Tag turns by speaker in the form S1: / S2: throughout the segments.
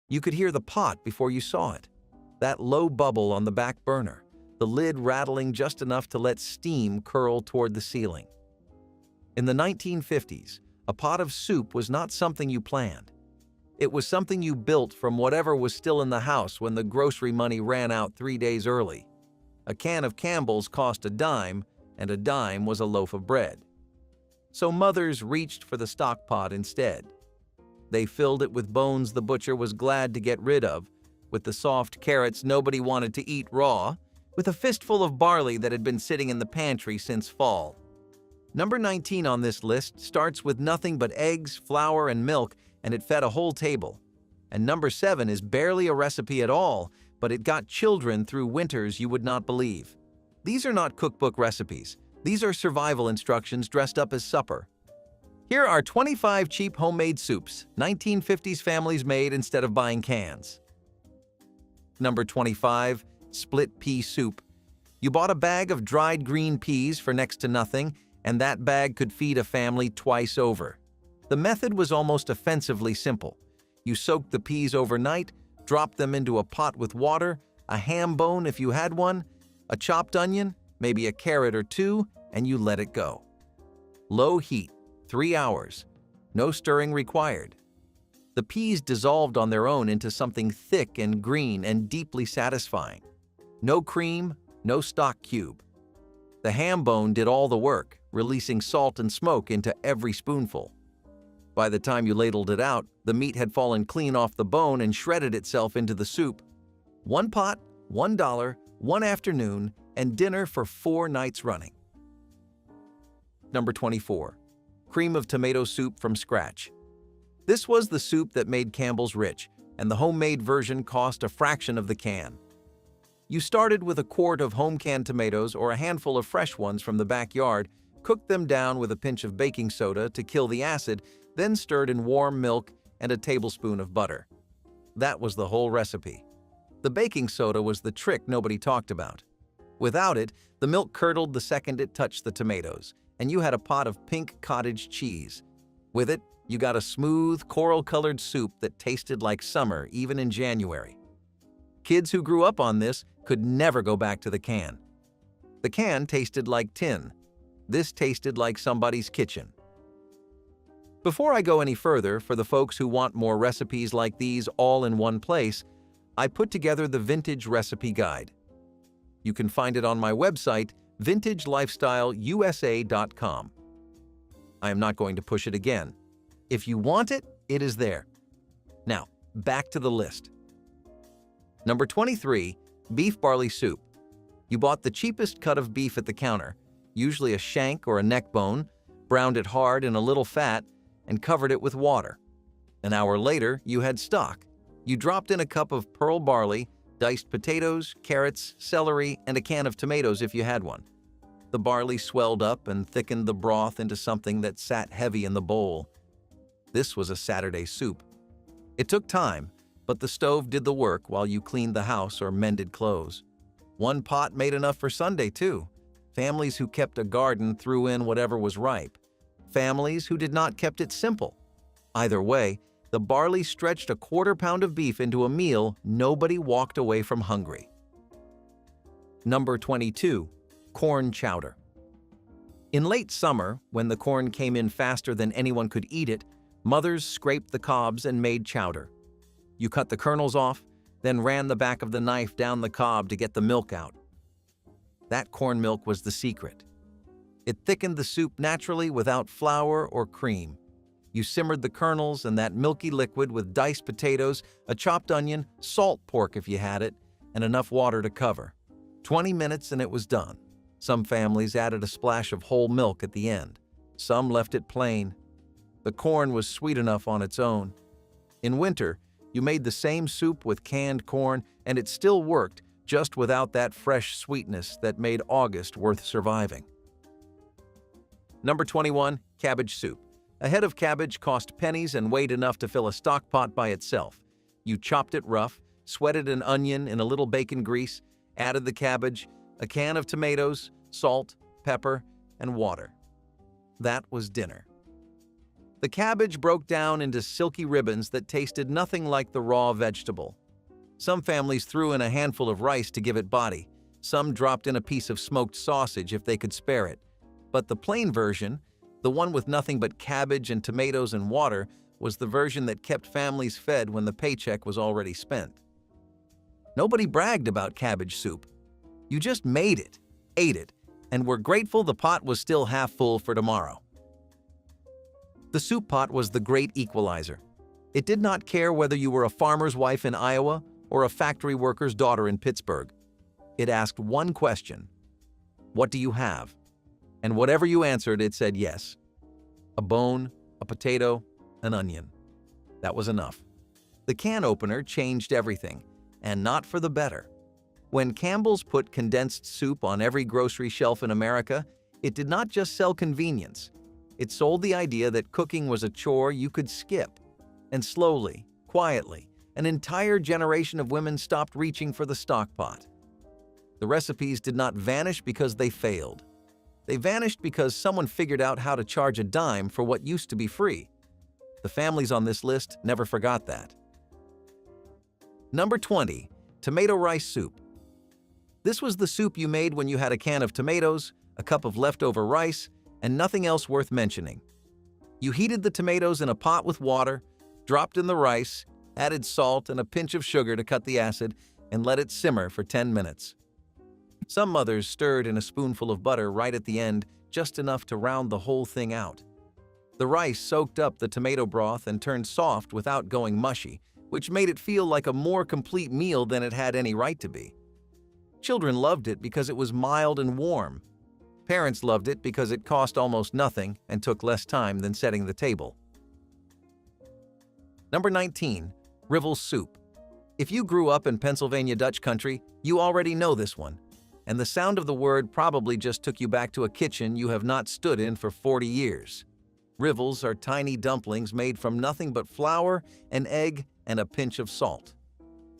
S1: You could hear the pot before you saw it. That low bubble on the back burner, the lid rattling just enough to let steam curl toward the ceiling. In the 1950s, a pot of soup was not something you planned. It was something you built from whatever was still in the house when the grocery money ran out 3 days early. A can of Campbell's cost a dime, and a dime was a loaf of bread. So mothers reached for the stock pot instead. They filled it with bones the butcher was glad to get rid of, with the soft carrots nobody wanted to eat raw, with a fistful of barley that had been sitting in the pantry since fall. Number 19 on this list starts with nothing but eggs, flour, and milk, and it fed a whole table. And number 7 is barely a recipe at all, but it got children through winters you would not believe. These are not cookbook recipes. These are survival instructions dressed up as supper. Here are 25 cheap homemade soups 1950s families made instead of buying cans. Number 25, split pea soup. You bought a bag of dried green peas for next to nothing, and that bag could feed a family twice over. The method was almost offensively simple. You soaked the peas overnight, dropped them into a pot with water, a ham bone if you had one, a chopped onion, maybe a carrot or two, and you let it go. Low heat, 3 hours. No stirring required. The peas dissolved on their own into something thick and green and deeply satisfying. No cream, no stock cube. The ham bone did all the work, releasing salt and smoke into every spoonful. By the time you ladled it out, the meat had fallen clean off the bone and shredded itself into the soup. One pot, $1, one afternoon, and dinner for 4 nights running. Number 24. Cream of tomato soup from scratch. This was the soup that made Campbell's rich, and the homemade version cost a fraction of the can. You started with a quart of home-canned tomatoes or a handful of fresh ones from the backyard, cooked them down with a pinch of baking soda to kill the acid, then stirred in warm milk and a tablespoon of butter. That was the whole recipe. The baking soda was the trick nobody talked about. Without it, the milk curdled the second it touched the tomatoes, and you had a pot of pink cottage cheese. With it, you got a smooth, coral-colored soup that tasted like summer even in January. Kids who grew up on this could never go back to the can. The can tasted like tin. This tasted like somebody's kitchen. Before I go any further, for the folks who want more recipes like these all in one place, I put together the Vintage Recipe Guide. You can find it on my website, vintagelifestyleusa.com. I am not going to push it again. If you want it, it is there. Now, back to the list. Number 23, beef barley soup. You bought the cheapest cut of beef at the counter, usually a shank or a neck bone, browned it hard in a little fat, and covered it with water. An hour later, you had stock. You dropped in a cup of pearl barley, diced potatoes, carrots, celery, and a can of tomatoes if you had one. The barley swelled up and thickened the broth into something that sat heavy in the bowl. This was a Saturday soup. It took time, but the stove did the work while you cleaned the house or mended clothes. One pot made enough for Sunday, too. Families who kept a garden threw in whatever was ripe. Families who did not kept it simple. Either way, the barley stretched a quarter pound of beef into a meal nobody walked away from hungry. Number 22. Corn chowder. In late summer, when the corn came in faster than anyone could eat it, mothers scraped the cobs and made chowder. You cut the kernels off, then ran the back of the knife down the cob to get the milk out. That corn milk was the secret. It thickened the soup naturally without flour or cream. You simmered the kernels and that milky liquid with diced potatoes, a chopped onion, salt pork if you had it, and enough water to cover. 20 minutes and it was done. Some families added a splash of whole milk at the end. Some left it plain. The corn was sweet enough on its own. In winter, you made the same soup with canned corn, and it still worked, just without that fresh sweetness that made August worth surviving. Number 21, cabbage soup. A head of cabbage cost pennies and weighed enough to fill a stock pot by itself. You chopped it rough, sweated an onion in a little bacon grease, added the cabbage, a can of tomatoes, salt, pepper, and water. That was dinner. The cabbage broke down into silky ribbons that tasted nothing like the raw vegetable. Some families threw in a handful of rice to give it body. Some dropped in a piece of smoked sausage if they could spare it. But the plain version, the one with nothing but cabbage and tomatoes and water, was the version that kept families fed when the paycheck was already spent. Nobody bragged about cabbage soup. You just made it, ate it, and were grateful the pot was still half full for tomorrow. The soup pot was the great equalizer. It did not care whether you were a farmer's wife in Iowa or a factory worker's daughter in Pittsburgh. It asked one question: what do you have? And whatever you answered, it said yes. A bone, a potato, an onion. That was enough. The can opener changed everything, and not for the better. When Campbell's put condensed soup on every grocery shelf in America, it did not just sell convenience. It sold the idea that cooking was a chore you could skip. And slowly, quietly, an entire generation of women stopped reaching for the stock pot. The recipes did not vanish because they failed. They vanished because someone figured out how to charge a dime for what used to be free. The families on this list never forgot that. Number 20, tomato rice soup. This was the soup you made when you had a can of tomatoes, a cup of leftover rice, and nothing else worth mentioning. You heated the tomatoes in a pot with water, dropped in the rice, added salt and a pinch of sugar to cut the acid, and let it simmer for 10 minutes. Some mothers stirred in a spoonful of butter right at the end, just enough to round the whole thing out. The rice soaked up the tomato broth and turned soft without going mushy, which made it feel like a more complete meal than it had any right to be. Children loved it because it was mild and warm. Parents loved it because it cost almost nothing and took less time than setting the table. Number 19, Rivel soup. If you grew up in Pennsylvania Dutch country, you already know this one. And the sound of the word probably just took you back to a kitchen you have not stood in for 40 years. Rivels are tiny dumplings made from nothing but flour, an egg, and a pinch of salt.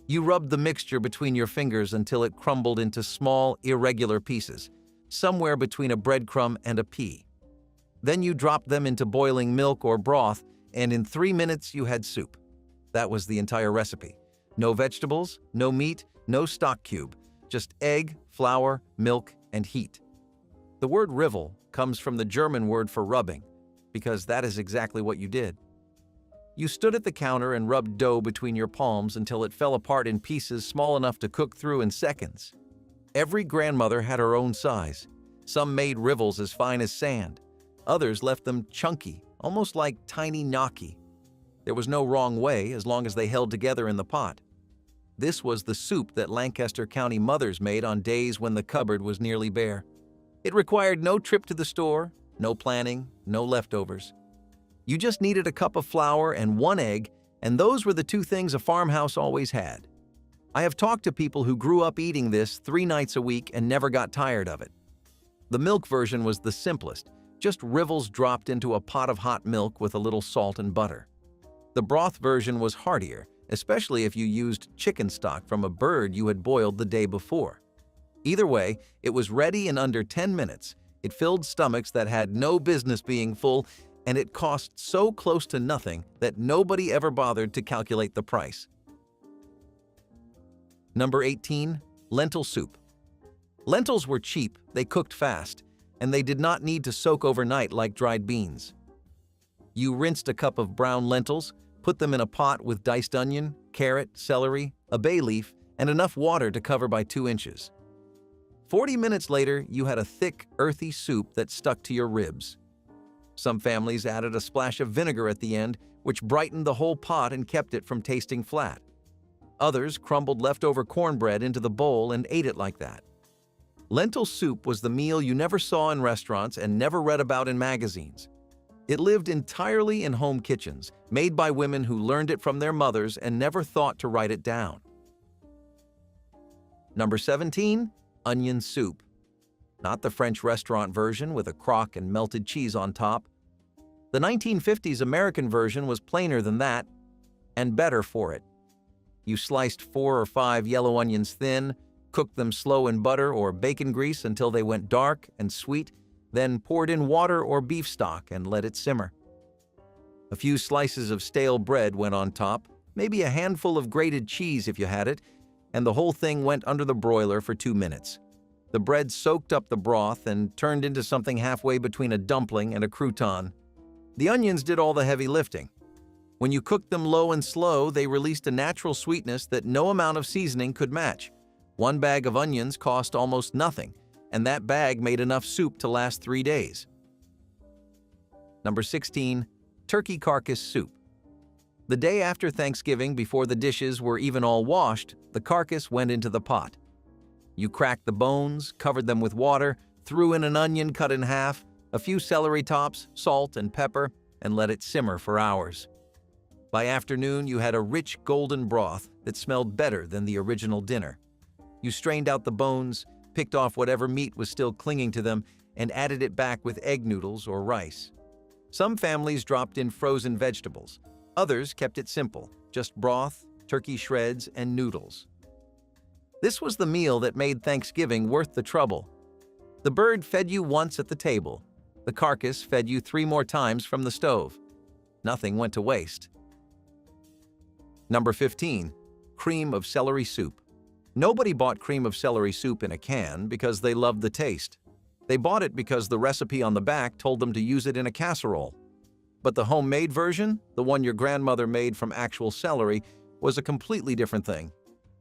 S1: You rubbed the mixture between your fingers until it crumbled into small, irregular pieces, somewhere between a breadcrumb and a pea. Then you dropped them into boiling milk or broth, and in 3 minutes you had soup. That was the entire recipe. No vegetables, no meat, no stock cube, just egg, flour, milk, and heat. The word rivel comes from the German word for rubbing, because that is exactly what you did. You stood at the counter and rubbed dough between your palms until it fell apart in pieces small enough to cook through in seconds. Every grandmother had her own size. Some made rivels as fine as sand. Others left them chunky, almost like tiny gnocchi. There was no wrong way as long as they held together in the pot. This was the soup that Lancaster County mothers made on days when the cupboard was nearly bare. It required no trip to the store, no planning, no leftovers. You just needed a cup of flour and 1 egg, and those were the 2 things a farmhouse always had. I have talked to people who grew up eating this 3 nights a week and never got tired of it. The milk version was the simplest, just rivels dropped into a pot of hot milk with a little salt and butter. The broth version was heartier, especially if you used chicken stock from a bird you had boiled the day before. Either way, it was ready in under 10 minutes. It filled stomachs that had no business being full, and it cost so close to nothing that nobody ever bothered to calculate the price. Number 18, lentil soup. Lentils were cheap, they cooked fast, and they did not need to soak overnight like dried beans. You rinsed a cup of brown lentils, put them in a pot with diced onion, carrot, celery, a bay leaf, and enough water to cover by 2 inches. 40 minutes later, you had a thick, earthy soup that stuck to your ribs. Some families added a splash of vinegar at the end, which brightened the whole pot and kept it from tasting flat. Others crumbled leftover cornbread into the bowl and ate it like that. Lentil soup was the meal you never saw in restaurants and never read about in magazines. It lived entirely in home kitchens, made by women who learned it from their mothers and never thought to write it down. Number 17, onion soup. Not the French restaurant version with a crock and melted cheese on top. The 1950s American version was plainer than that, and better for it. You sliced 4 or 5 yellow onions thin, cooked them slow in butter or bacon grease until they went dark and sweet, then poured in water or beef stock and let it simmer. A few slices of stale bread went on top, maybe a handful of grated cheese if you had it, and the whole thing went under the broiler for 2 minutes. The bread soaked up the broth and turned into something halfway between a dumpling and a crouton. The onions did all the heavy lifting. When you cooked them low and slow, they released a natural sweetness that no amount of seasoning could match. One bag of onions cost almost nothing, and that bag made enough soup to last 3 days. Number 16. Turkey carcass soup. The day after Thanksgiving, before the dishes were even all washed, the carcass went into the pot. You cracked the bones, covered them with water, threw in an onion cut in half, a few celery tops, salt and pepper, and let it simmer for hours. By afternoon, you had a rich golden broth that smelled better than the original dinner. You strained out the bones, picked off whatever meat was still clinging to them, and added it back with egg noodles or rice. Some families dropped in frozen vegetables. Others kept it simple, just broth, turkey shreds, and noodles. This was the meal that made Thanksgiving worth the trouble. The bird fed you once at the table. The carcass fed you 3 more times from the stove. Nothing went to waste. Number 15. Cream of celery soup. Nobody bought cream of celery soup in a can because they loved the taste. They bought it because the recipe on the back told them to use it in a casserole. But the homemade version, the one your grandmother made from actual celery, was a completely different thing.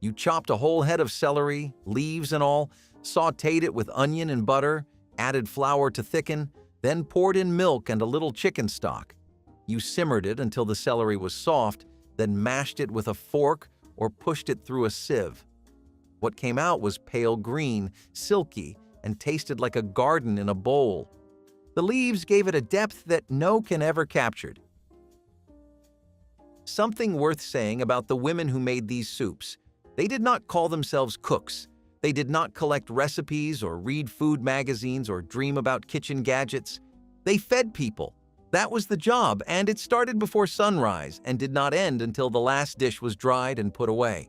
S1: You chopped a whole head of celery, leaves and all, sautéed it with onion and butter, added flour to thicken, then poured in milk and a little chicken stock. You simmered it until the celery was soft, then mashed it with a fork or pushed it through a sieve. What came out was pale green, silky, and tasted like a garden in a bowl. The leaves gave it a depth that no can ever captured. Something worth saying about the women who made these soups. They did not call themselves cooks. They did not collect recipes or read food magazines or dream about kitchen gadgets. They fed people. That was the job, and it started before sunrise and did not end until the last dish was dried and put away.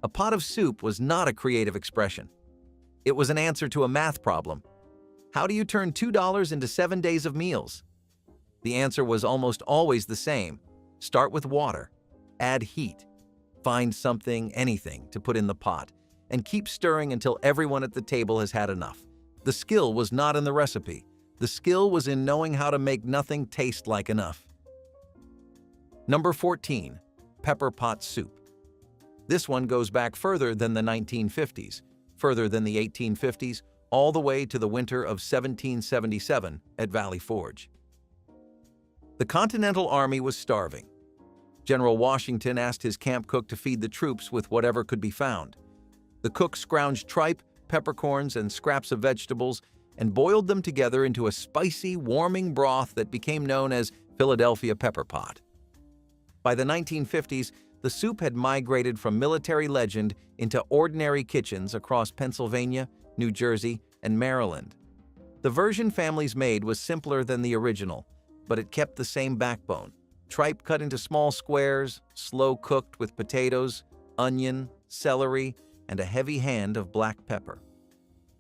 S1: A pot of soup was not a creative expression. It was an answer to a math problem. How do you turn $2 into 7 days of meals? The answer was almost always the same. Start with water, add heat, find something, anything, to put in the pot, and keep stirring until everyone at the table has had enough. The skill was not in the recipe. The skill was in knowing how to make nothing taste like enough. Number 14. Pepper pot soup. This one goes back further than the 1950s, further than the 1850s, all the way to the winter of 1777 at Valley Forge. The Continental Army was starving. General Washington asked his camp cook to feed the troops with whatever could be found. The cook scrounged tripe, peppercorns, and scraps of vegetables and boiled them together into a spicy, warming broth that became known as Philadelphia pepper pot. By the 1950s, the soup had migrated from military legend into ordinary kitchens across Pennsylvania, New Jersey, and Maryland. The version families made was simpler than the original, but it kept the same backbone. Tripe cut into small squares, slow cooked with potatoes, onion, celery, and a heavy hand of black pepper.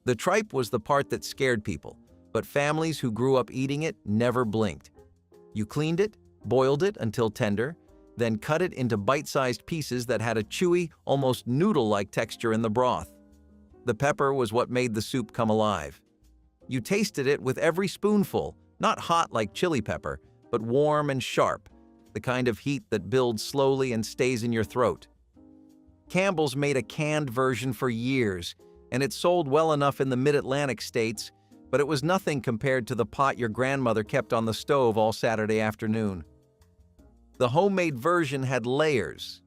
S1: The tripe was the part that scared people, but families who grew up eating it never blinked. You cleaned it, boiled it until tender, then cut it into bite-sized pieces that had a chewy, almost noodle-like texture in the broth. The pepper was what made the soup come alive. You tasted it with every spoonful, not hot like chili pepper, but warm and sharp, the kind of heat that builds slowly and stays in your throat. Campbell's made a canned version for years, and it sold well enough in the mid-Atlantic states, but it was nothing compared to the pot your grandmother kept on the stove all Saturday afternoon. The homemade version had layers.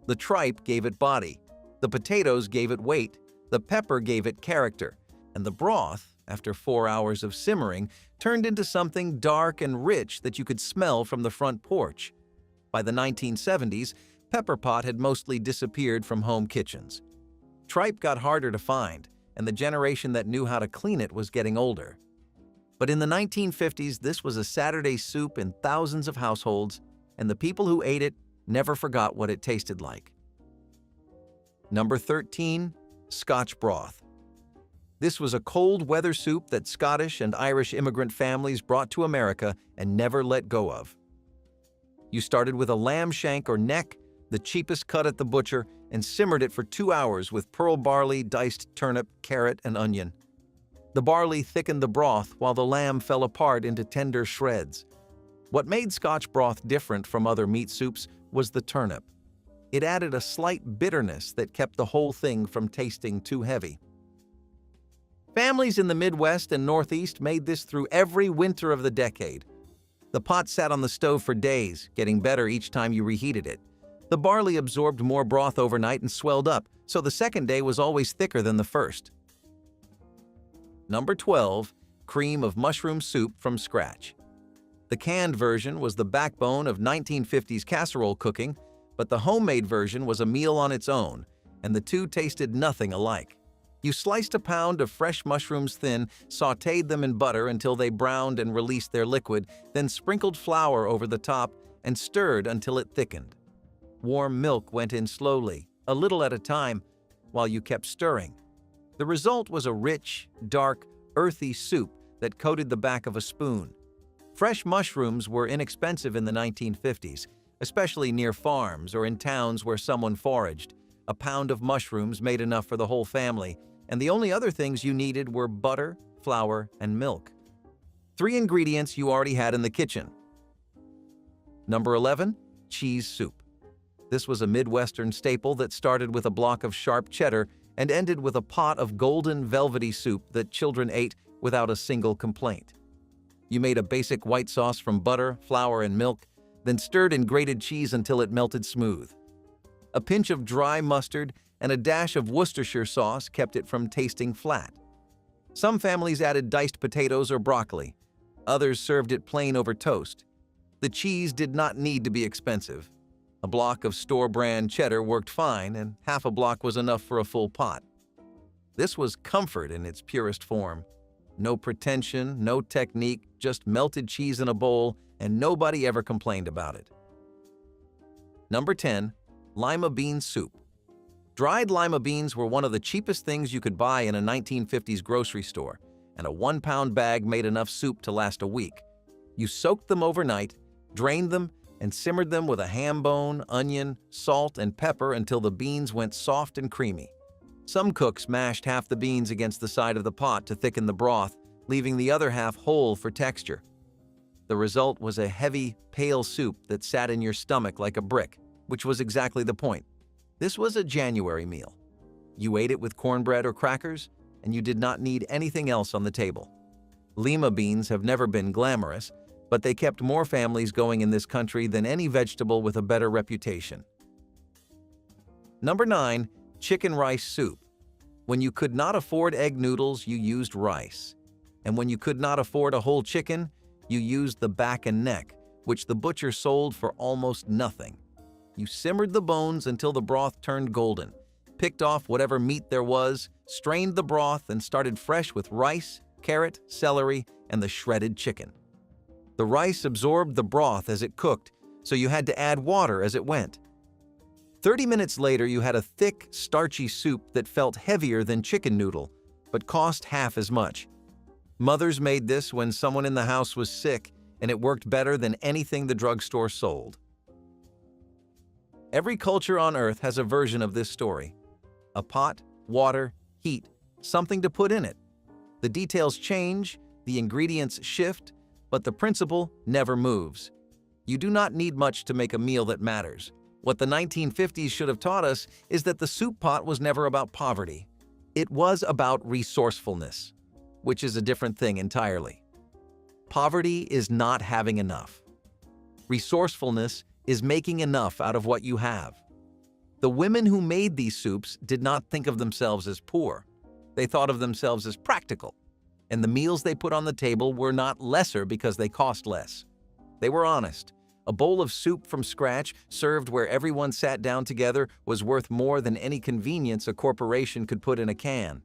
S1: The tripe gave it body, the potatoes gave it weight, the pepper gave it character, and the broth, after 4 hours of simmering, turned into something dark and rich that you could smell from the front porch. By the 1970s, pepper pot had mostly disappeared from home kitchens. Tripe got harder to find, and the generation that knew how to clean it was getting older. But in the 1950s, this was a Saturday soup in thousands of households, and the people who ate it never forgot what it tasted like. Number 13. Scotch broth. This was a cold weather soup that Scottish and Irish immigrant families brought to America and never let go of. You started with a lamb shank or neck, the cheapest cut at the butcher, and simmered it for 2 hours with pearl barley, diced turnip, carrot, and onion. The barley thickened the broth while the lamb fell apart into tender shreds. What made Scotch broth different from other meat soups was the turnip. It added a slight bitterness that kept the whole thing from tasting too heavy. Families in the Midwest and Northeast made this through every winter of the decade. The pot sat on the stove for days, getting better each time you reheated it. The barley absorbed more broth overnight and swelled up, so the second day was always thicker than the first. Number 12. Cream of mushroom soup from scratch. The canned version was the backbone of 1950s casserole cooking, but the homemade version was a meal on its own, and the two tasted nothing alike. You sliced a pound of fresh mushrooms thin, sautéed them in butter until they browned and released their liquid, then sprinkled flour over the top and stirred until it thickened. Warm milk went in slowly, a little at a time, while you kept stirring. The result was a rich, dark, earthy soup that coated the back of a spoon. Fresh mushrooms were inexpensive in the 1950s, especially near farms or in towns where someone foraged. A pound of mushrooms made enough for the whole family, and the only other things you needed were butter, flour, and milk. 3 ingredients you already had in the kitchen. Number 11. Cheese soup. This was a Midwestern staple that started with a block of sharp cheddar and ended with a pot of golden, velvety soup that children ate without a single complaint. You made a basic white sauce from butter, flour, and milk, then stirred in grated cheese until it melted smooth. A pinch of dry mustard and a dash of Worcestershire sauce kept it from tasting flat. Some families added diced potatoes or broccoli. Others served it plain over toast. The cheese did not need to be expensive. A block of store-brand cheddar worked fine, and half a block was enough for a full pot. This was comfort in its purest form. No pretension, no technique, just melted cheese in a bowl, and nobody ever complained about it. Number 10. Lima bean soup. Dried lima beans were one of the cheapest things you could buy in a 1950s grocery store, and a 1-pound bag made enough soup to last a week. You soaked them overnight, drained them, and simmered them with a ham bone, onion, salt, and pepper until the beans went soft and creamy. Some cooks mashed half the beans against the side of the pot to thicken the broth, leaving the other half whole for texture. The result was a heavy, pale soup that sat in your stomach like a brick, which was exactly the point. This was a January meal. You ate it with cornbread or crackers, and you did not need anything else on the table. Lima beans have never been glamorous, but they kept more families going in this country than any vegetable with a better reputation. Number 9. Chicken rice soup. When you could not afford egg noodles, you used rice. And when you could not afford a whole chicken, you used the back and neck, which the butcher sold for almost nothing. You simmered the bones until the broth turned golden, picked off whatever meat there was, strained the broth, and started fresh with rice, carrot, celery, and the shredded chicken. The rice absorbed the broth as it cooked, so you had to add water as it went. 30 minutes later, you had a thick, starchy soup that felt heavier than chicken noodle, but cost half as much. Mothers made this when someone in the house was sick, and it worked better than anything the drugstore sold. Every culture on Earth has a version of this story. A pot, water, heat, something to put in it. The details change, the ingredients shift, but the principle never moves. You do not need much to make a meal that matters. What the 1950s should have taught us is that the soup pot was never about poverty. It was about resourcefulness, which is a different thing entirely. Poverty is not having enough. Resourcefulness is making enough out of what you have. The women who made these soups did not think of themselves as poor. They thought of themselves as practical, and the meals they put on the table were not lesser because they cost less. They were honest. A bowl of soup from scratch, served where everyone sat down together, was worth more than any convenience a corporation could put in a can.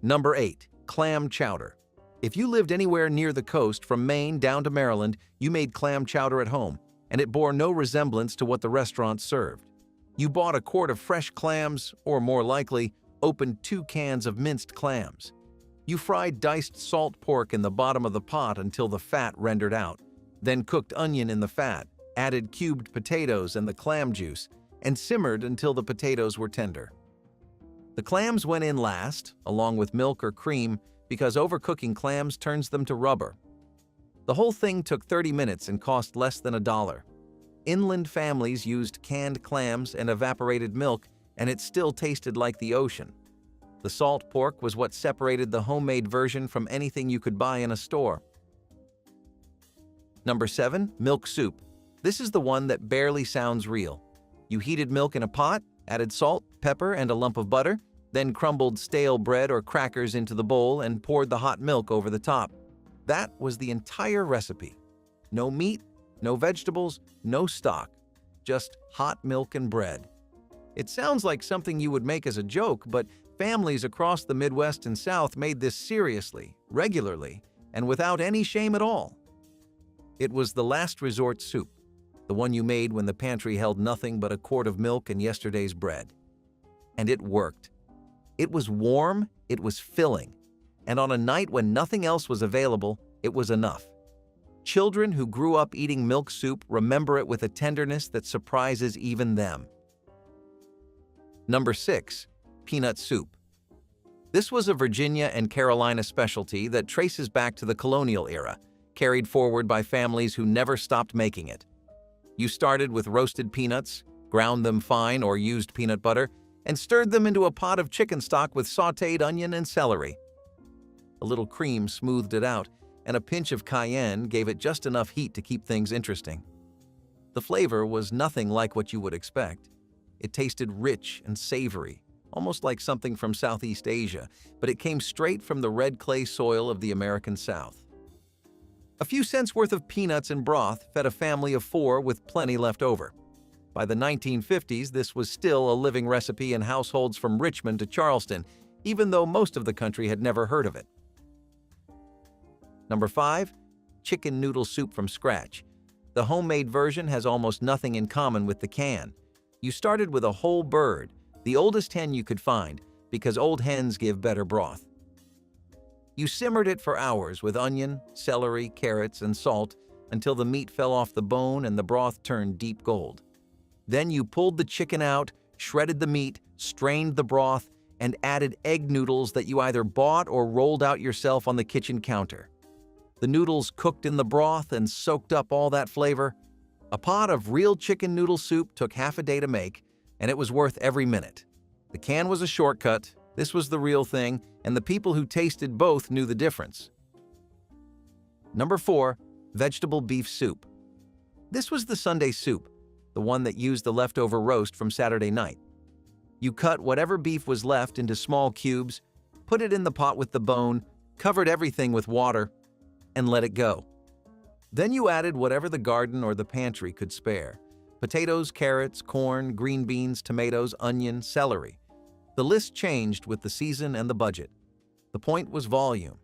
S1: Number 8. Clam chowder. If you lived anywhere near the coast, from Maine down to Maryland, you made clam chowder at home, and it bore no resemblance to what the restaurant served. You bought a quart of fresh clams, or more likely, opened 2 cans of minced clams. You fried diced salt pork in the bottom of the pot until the fat rendered out. Then cooked onion in the fat, added cubed potatoes and the clam juice, and simmered until the potatoes were tender. The clams went in last, along with milk or cream, because overcooking clams turns them to rubber. The whole thing took 30 minutes and cost less than $1. Inland families used canned clams and evaporated milk, and it still tasted like the ocean. The salt pork was what separated the homemade version from anything you could buy in a store. Number 7. Milk soup. This is the one that barely sounds real. You heated milk in a pot, added salt, pepper, and a lump of butter, then crumbled stale bread or crackers into the bowl and poured the hot milk over the top. That was the entire recipe. No meat, no vegetables, no stock, just hot milk and bread. It sounds like something you would make as a joke, but families across the Midwest and South made this seriously, regularly, and without any shame at all. It was the last resort soup, the one you made when the pantry held nothing but a quart of milk and yesterday's bread. And it worked. It was warm, it was filling, and on a night when nothing else was available, it was enough. Children who grew up eating milk soup remember it with a tenderness that surprises even them. Number 6. Peanut soup. This was a Virginia and Carolina specialty that traces back to the colonial era, carried forward by families who never stopped making it. You started with roasted peanuts, ground them fine or used peanut butter, and stirred them into a pot of chicken stock with sautéed onion and celery. A little cream smoothed it out, and a pinch of cayenne gave it just enough heat to keep things interesting. The flavor was nothing like what you would expect. It tasted rich and savory, almost like something from Southeast Asia, but it came straight from the red clay soil of the American South. A few cents worth of peanuts and broth fed a family of 4 with plenty left over. By the 1950s, this was still a living recipe in households from Richmond to Charleston, even though most of the country had never heard of it. Number 5. Chicken noodle soup from scratch. The homemade version has almost nothing in common with the can. You started with a whole bird, the oldest hen you could find, because old hens give better broth. You simmered it for hours with onion, celery, carrots, and salt until the meat fell off the bone and the broth turned deep gold. Then you pulled the chicken out, shredded the meat, strained the broth, and added egg noodles that you either bought or rolled out yourself on the kitchen counter. The noodles cooked in the broth and soaked up all that flavor. A pot of real chicken noodle soup took half a day to make, and it was worth every minute. The can was a shortcut, this was the real thing, and the people who tasted both knew the difference. Number 4. Vegetable beef soup. This was the Sunday soup, the one that used the leftover roast from Saturday night. You cut whatever beef was left into small cubes, put it in the pot with the bone, covered everything with water, and let it go. Then you added whatever the garden or the pantry could spare: potatoes, carrots, corn, green beans, tomatoes, onion, celery. The list changed with the season and the budget. The point was volume.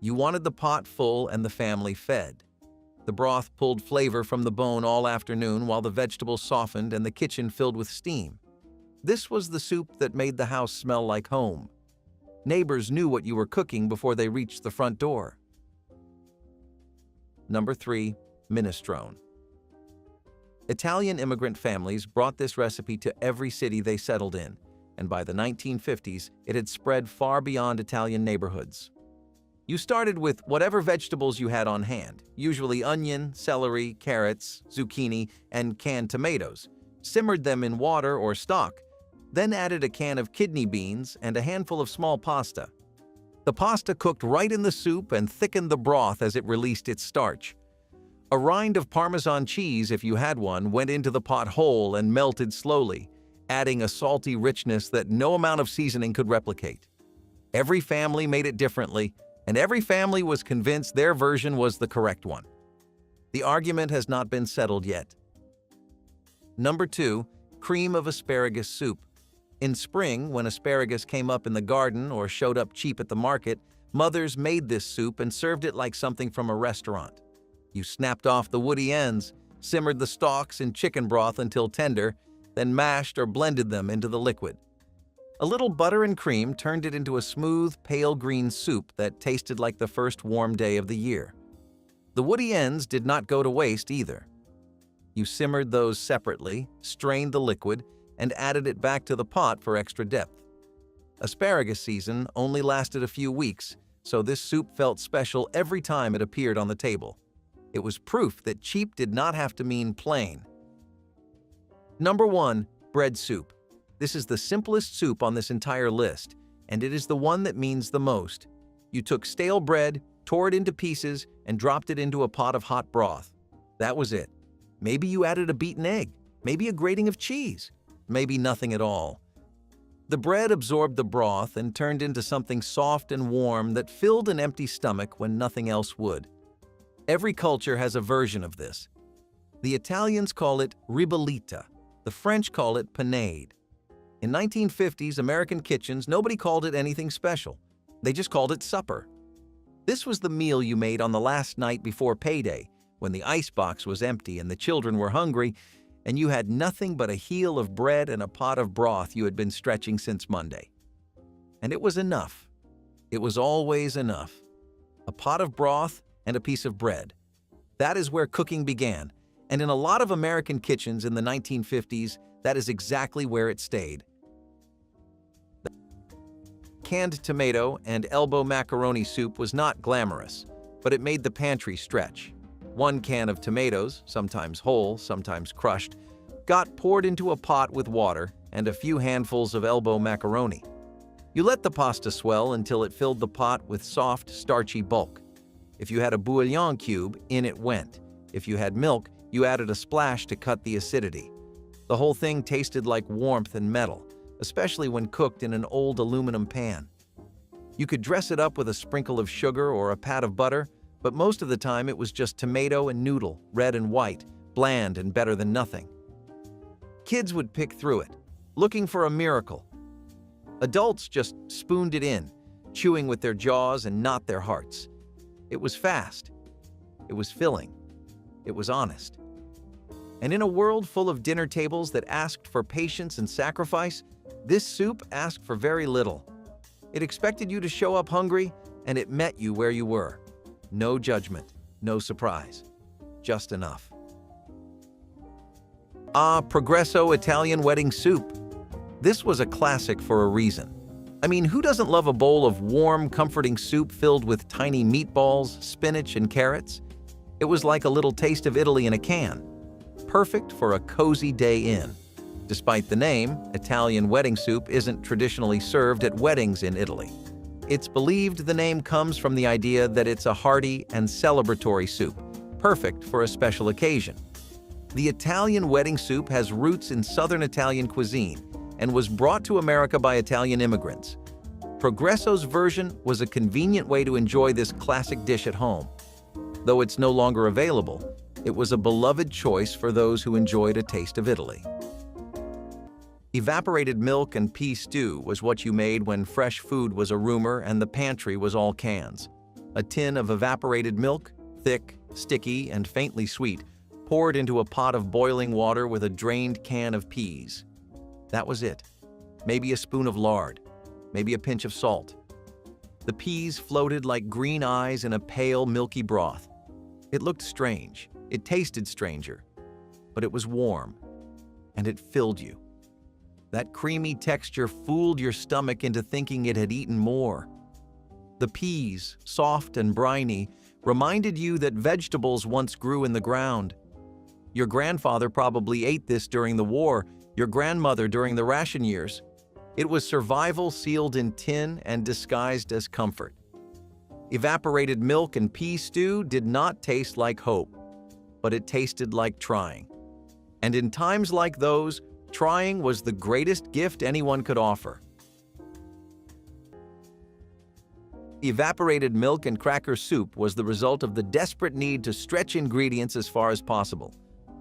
S1: You wanted the pot full and the family fed. The broth pulled flavor from the bone all afternoon while the vegetables softened and the kitchen filled with steam. This was the soup that made the house smell like home. Neighbors knew what you were cooking before they reached the front door. Number 3. Minestrone. Italian immigrant families brought this recipe to every city they settled in, and by the 1950s, it had spread far beyond Italian neighborhoods. You started with whatever vegetables you had on hand, usually onion, celery, carrots, zucchini, and canned tomatoes, simmered them in water or stock, then added a can of kidney beans and a handful of small pasta. The pasta cooked right in the soup and thickened the broth as it released its starch. A rind of Parmesan cheese, if you had one, went into the pot whole and melted slowly, adding a salty richness that no amount of seasoning could replicate. Every family made it differently, and every family was convinced their version was the correct one. The argument has not been settled yet. Number 2. Cream of asparagus soup. In spring, when asparagus came up in the garden or showed up cheap at the market, mothers made this soup and served it like something from a restaurant. You snapped off the woody ends, simmered the stalks in chicken broth until tender, then mashed or blended them into the liquid. A little butter and cream turned it into a smooth, pale green soup that tasted like the first warm day of the year. The woody ends did not go to waste either. You simmered those separately, strained the liquid, and added it back to the pot for extra depth. Asparagus season only lasted a few weeks, so this soup felt special every time it appeared on the table. It was proof that cheap did not have to mean plain. Number 1. Bread soup. This is the simplest soup on this entire list, and it is the one that means the most. You took stale bread, tore it into pieces, and dropped it into a pot of hot broth. That was it. Maybe you added a beaten egg, maybe a grating of cheese, maybe nothing at all. The bread absorbed the broth and turned into something soft and warm that filled an empty stomach when nothing else would. Every culture has a version of this. The Italians call it ribollita. The French call it panade. In 1950s American kitchens, nobody called it anything special. They just called it supper. This was the meal you made on the last night before payday, when the icebox was empty and the children were hungry, and you had nothing but a heel of bread and a pot of broth you had been stretching since Monday. And it was enough. It was always enough. A pot of broth and a piece of bread. That is where cooking began, and in a lot of American kitchens in the 1950s, that is exactly where it stayed. Canned tomato and elbow macaroni soup was not glamorous, but it made the pantry stretch. 1 can of tomatoes, sometimes whole, sometimes crushed, got poured into a pot with water and a few handfuls of elbow macaroni. You let the pasta swell until it filled the pot with soft, starchy bulk. If you had a bouillon cube, in it went. If you had milk, you added a splash to cut the acidity. The whole thing tasted like warmth and metal, especially when cooked in an old aluminum pan. You could dress it up with a sprinkle of sugar or a pat of butter, but most of the time it was just tomato and noodle, red and white, bland and better than nothing. Kids would pick through it, looking for a miracle. Adults just spooned it in, chewing with their jaws and not their hearts. It was fast. It was filling. It was honest. And in a world full of dinner tables that asked for patience and sacrifice, this soup asked for very little. It expected you to show up hungry, and it met you where you were. No judgment, no surprise, just enough. Progresso Italian wedding soup. This was a classic for a reason. I mean, who doesn't love a bowl of warm, comforting soup filled with tiny meatballs, spinach, and carrots? It was like a little taste of Italy in a can. Perfect for a cozy day in. Despite the name, Italian wedding soup isn't traditionally served at weddings in Italy. It's believed the name comes from the idea that it's a hearty and celebratory soup, perfect for a special occasion. The Italian wedding soup has roots in southern Italian cuisine and was brought to America by Italian immigrants. Progresso's version was a convenient way to enjoy this classic dish at home. Though it's no longer available, it was a beloved choice for those who enjoyed a taste of Italy. Evaporated milk and pea stew was what you made when fresh food was a rumor and the pantry was all cans. A tin of evaporated milk, thick, sticky, and faintly sweet, poured into a pot of boiling water with a drained can of peas. That was it. Maybe a spoon of lard, maybe a pinch of salt. The peas floated like green eyes in a pale, milky broth. It looked strange. It tasted stranger. But it was warm, and it filled you. That creamy texture fooled your stomach into thinking it had eaten more. The peas, soft and briny, reminded you that vegetables once grew in the ground. Your grandfather probably ate this during the war, your grandmother during the ration years. It was survival sealed in tin and disguised as comfort. Evaporated milk and pea stew did not taste like hope, but it tasted like trying. And in times like those, trying was the greatest gift anyone could offer. Evaporated milk and cracker soup was the result of the desperate need to stretch ingredients as far as possible.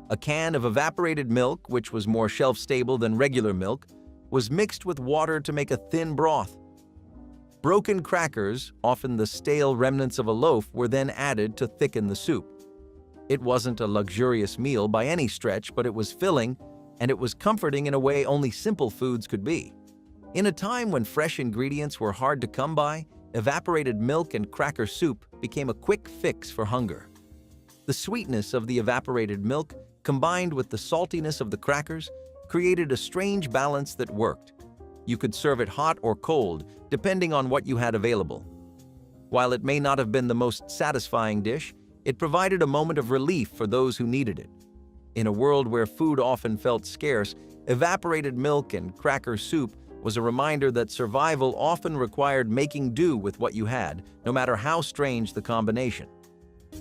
S1: A can of evaporated milk, which was more shelf-stable than regular milk, was mixed with water to make a thin broth. Broken crackers, often the stale remnants of a loaf, were then added to thicken the soup. It wasn't a luxurious meal by any stretch, but it was filling, and it was comforting in a way only simple foods could be. In a time when fresh ingredients were hard to come by, evaporated milk and cracker soup became a quick fix for hunger. The sweetness of the evaporated milk, combined with the saltiness of the crackers, created a strange balance that worked. You could serve it hot or cold, depending on what you had available. While it may not have been the most satisfying dish, it provided a moment of relief for those who needed it. In a world where food often felt scarce, evaporated milk and cracker soup was a reminder that survival often required making do with what you had, no matter how strange the combination.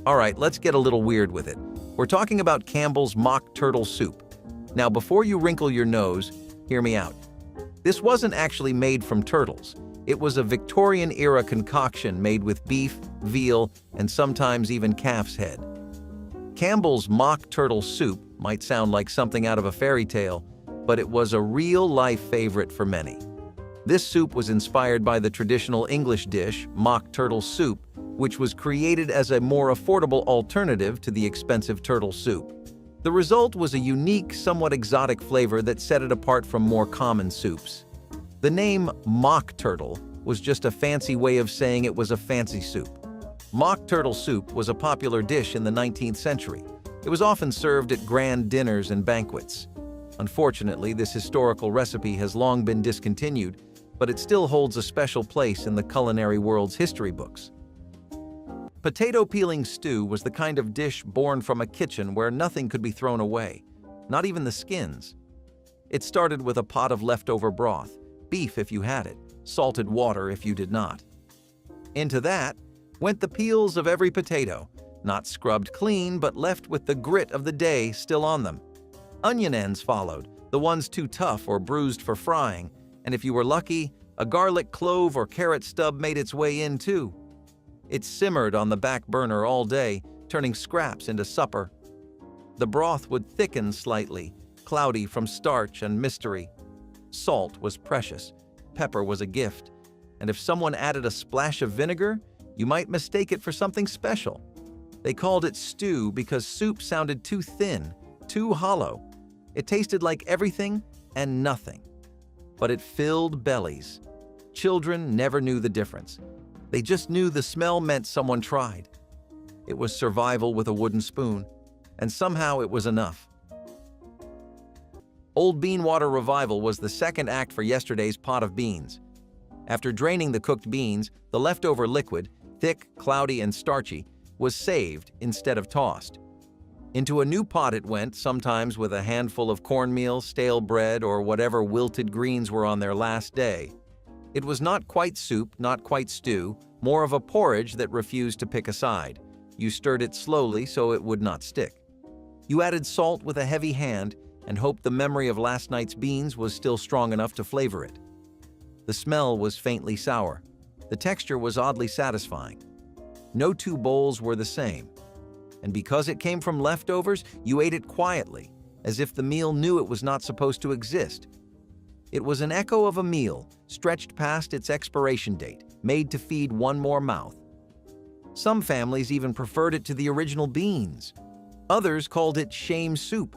S1: All right, let's get a little weird with it. We're talking about Campbell's mock turtle soup. Now, before you wrinkle your nose, hear me out. This wasn't actually made from turtles. It was a Victorian-era concoction made with beef, veal, and sometimes even calf's head. Campbell's mock turtle soup might sound like something out of a fairy tale, but it was a real-life favorite for many. This soup was inspired by the traditional English dish, mock turtle soup, which was created as a more affordable alternative to the expensive turtle soup. The result was a unique, somewhat exotic flavor that set it apart from more common soups. The name mock turtle was just a fancy way of saying it was a fancy soup. Mock turtle soup was a popular dish in the 19th century. It was often served at grand dinners and banquets. Unfortunately, this historical recipe has long been discontinued, but it still holds a special place in the culinary world's history books. Potato peeling stew was the kind of dish born from a kitchen where nothing could be thrown away, not even the skins. It started with a pot of leftover broth, beef if you had it, salted water if you did not. Into that went the peels of every potato, not scrubbed clean but left with the grit of the day still on them. Onion ends followed, the ones too tough or bruised for frying, and if you were lucky, a garlic clove or carrot stub made its way in too. It simmered on the back burner all day, turning scraps into supper. The broth would thicken slightly, cloudy from starch and mystery. Salt was precious, pepper was a gift, and if someone added a splash of vinegar, you might mistake it for something special. They called it stew because soup sounded too thin, too hollow. It tasted like everything and nothing. But it filled bellies. Children never knew the difference. They just knew the smell meant someone tried. It was survival with a wooden spoon, and somehow it was enough. Old Bean Water Revival was the second act for yesterday's pot of beans. After draining the cooked beans, the leftover liquid, thick, cloudy, and starchy, was saved instead of tossed. Into a new pot it went, sometimes with a handful of cornmeal, stale bread, or whatever wilted greens were on their last day. It was not quite soup, not quite stew, more of a porridge that refused to pick a side. You stirred it slowly so it would not stick. You added salt with a heavy hand and hoped the memory of last night's beans was still strong enough to flavor it. The smell was faintly sour. The texture was oddly satisfying. No two bowls were the same. And because it came from leftovers, you ate it quietly, as if the meal knew it was not supposed to exist. It was an echo of a meal, stretched past its expiration date, made to feed one more mouth. Some families even preferred it to the original beans. Others called it shame soup.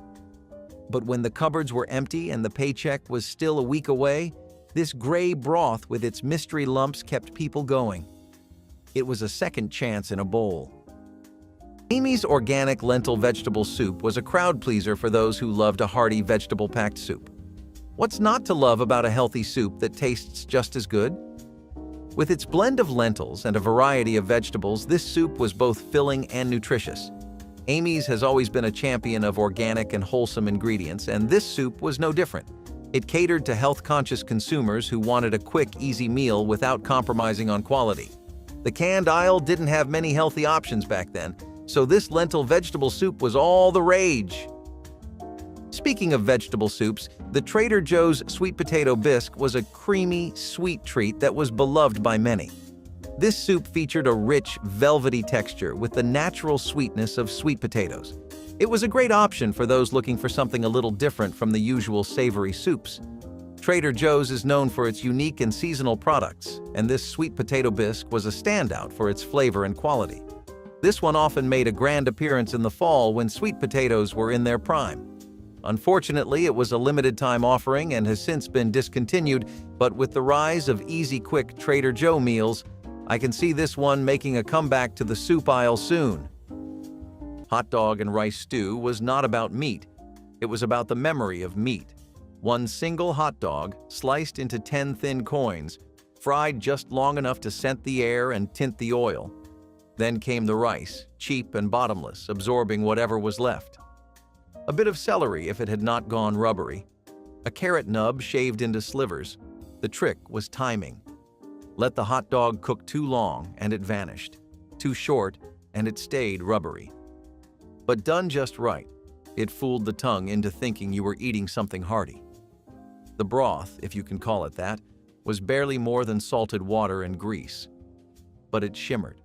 S1: But when the cupboards were empty and the paycheck was still a week away, this gray broth with its mystery lumps kept people going. It was a second chance in a bowl. Amy's organic lentil vegetable soup was a crowd pleaser for those who loved a hearty vegetable-packed soup. What's not to love about a healthy soup that tastes just as good? With its blend of lentils and a variety of vegetables, this soup was both filling and nutritious. Amy's has always been a champion of organic and wholesome ingredients, and this soup was no different. It catered to health-conscious consumers who wanted a quick, easy meal without compromising on quality. The canned aisle didn't have many healthy options back then, so this lentil vegetable soup was all the rage. Speaking of vegetable soups, the Trader Joe's sweet potato bisque was a creamy, sweet treat that was beloved by many. This soup featured a rich, velvety texture with the natural sweetness of sweet potatoes. It was a great option for those looking for something a little different from the usual savory soups. Trader Joe's is known for its unique and seasonal products, and this sweet potato bisque was a standout for its flavor and quality. This one often made a grand appearance in the fall when sweet potatoes were in their prime. Unfortunately, it was a limited-time offering and has since been discontinued, but with the rise of easy, quick Trader Joe meals, I can see this one making a comeback to the soup aisle soon. Hot dog and rice stew was not about meat. It was about the memory of meat. One single hot dog, sliced into 10 thin coins, fried just long enough to scent the air and tint the oil. Then came the rice, cheap and bottomless, absorbing whatever was left. A bit of celery if it had not gone rubbery. A carrot nub shaved into slivers. The trick was timing. Let the hot dog cook too long and it vanished. Too short and it stayed rubbery. But done just right, it fooled the tongue into thinking you were eating something hearty. The broth, if you can call it that, was barely more than salted water and grease. But it shimmered.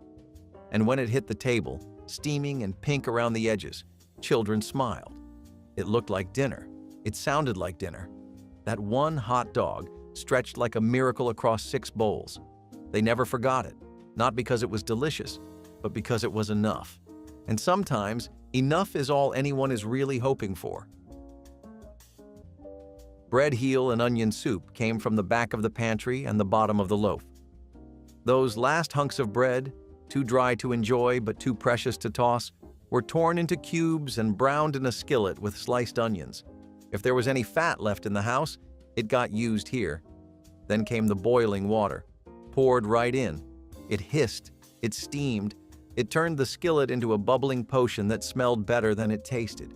S1: And when it hit the table, steaming and pink around the edges, children smiled. It looked like dinner. It sounded like dinner. That one hot dog stretched like a miracle across 6 bowls. They never forgot it, not because it was delicious, but because it was enough. And sometimes, enough is all anyone is really hoping for. Bread heel and onion soup came from the back of the pantry and the bottom of the loaf. Those last hunks of bread, too dry to enjoy but too precious to toss, were torn into cubes and browned in a skillet with sliced onions. If there was any fat left in the house, it got used here. Then came the boiling water, poured right in. It hissed, it steamed, it turned the skillet into a bubbling potion that smelled better than it tasted.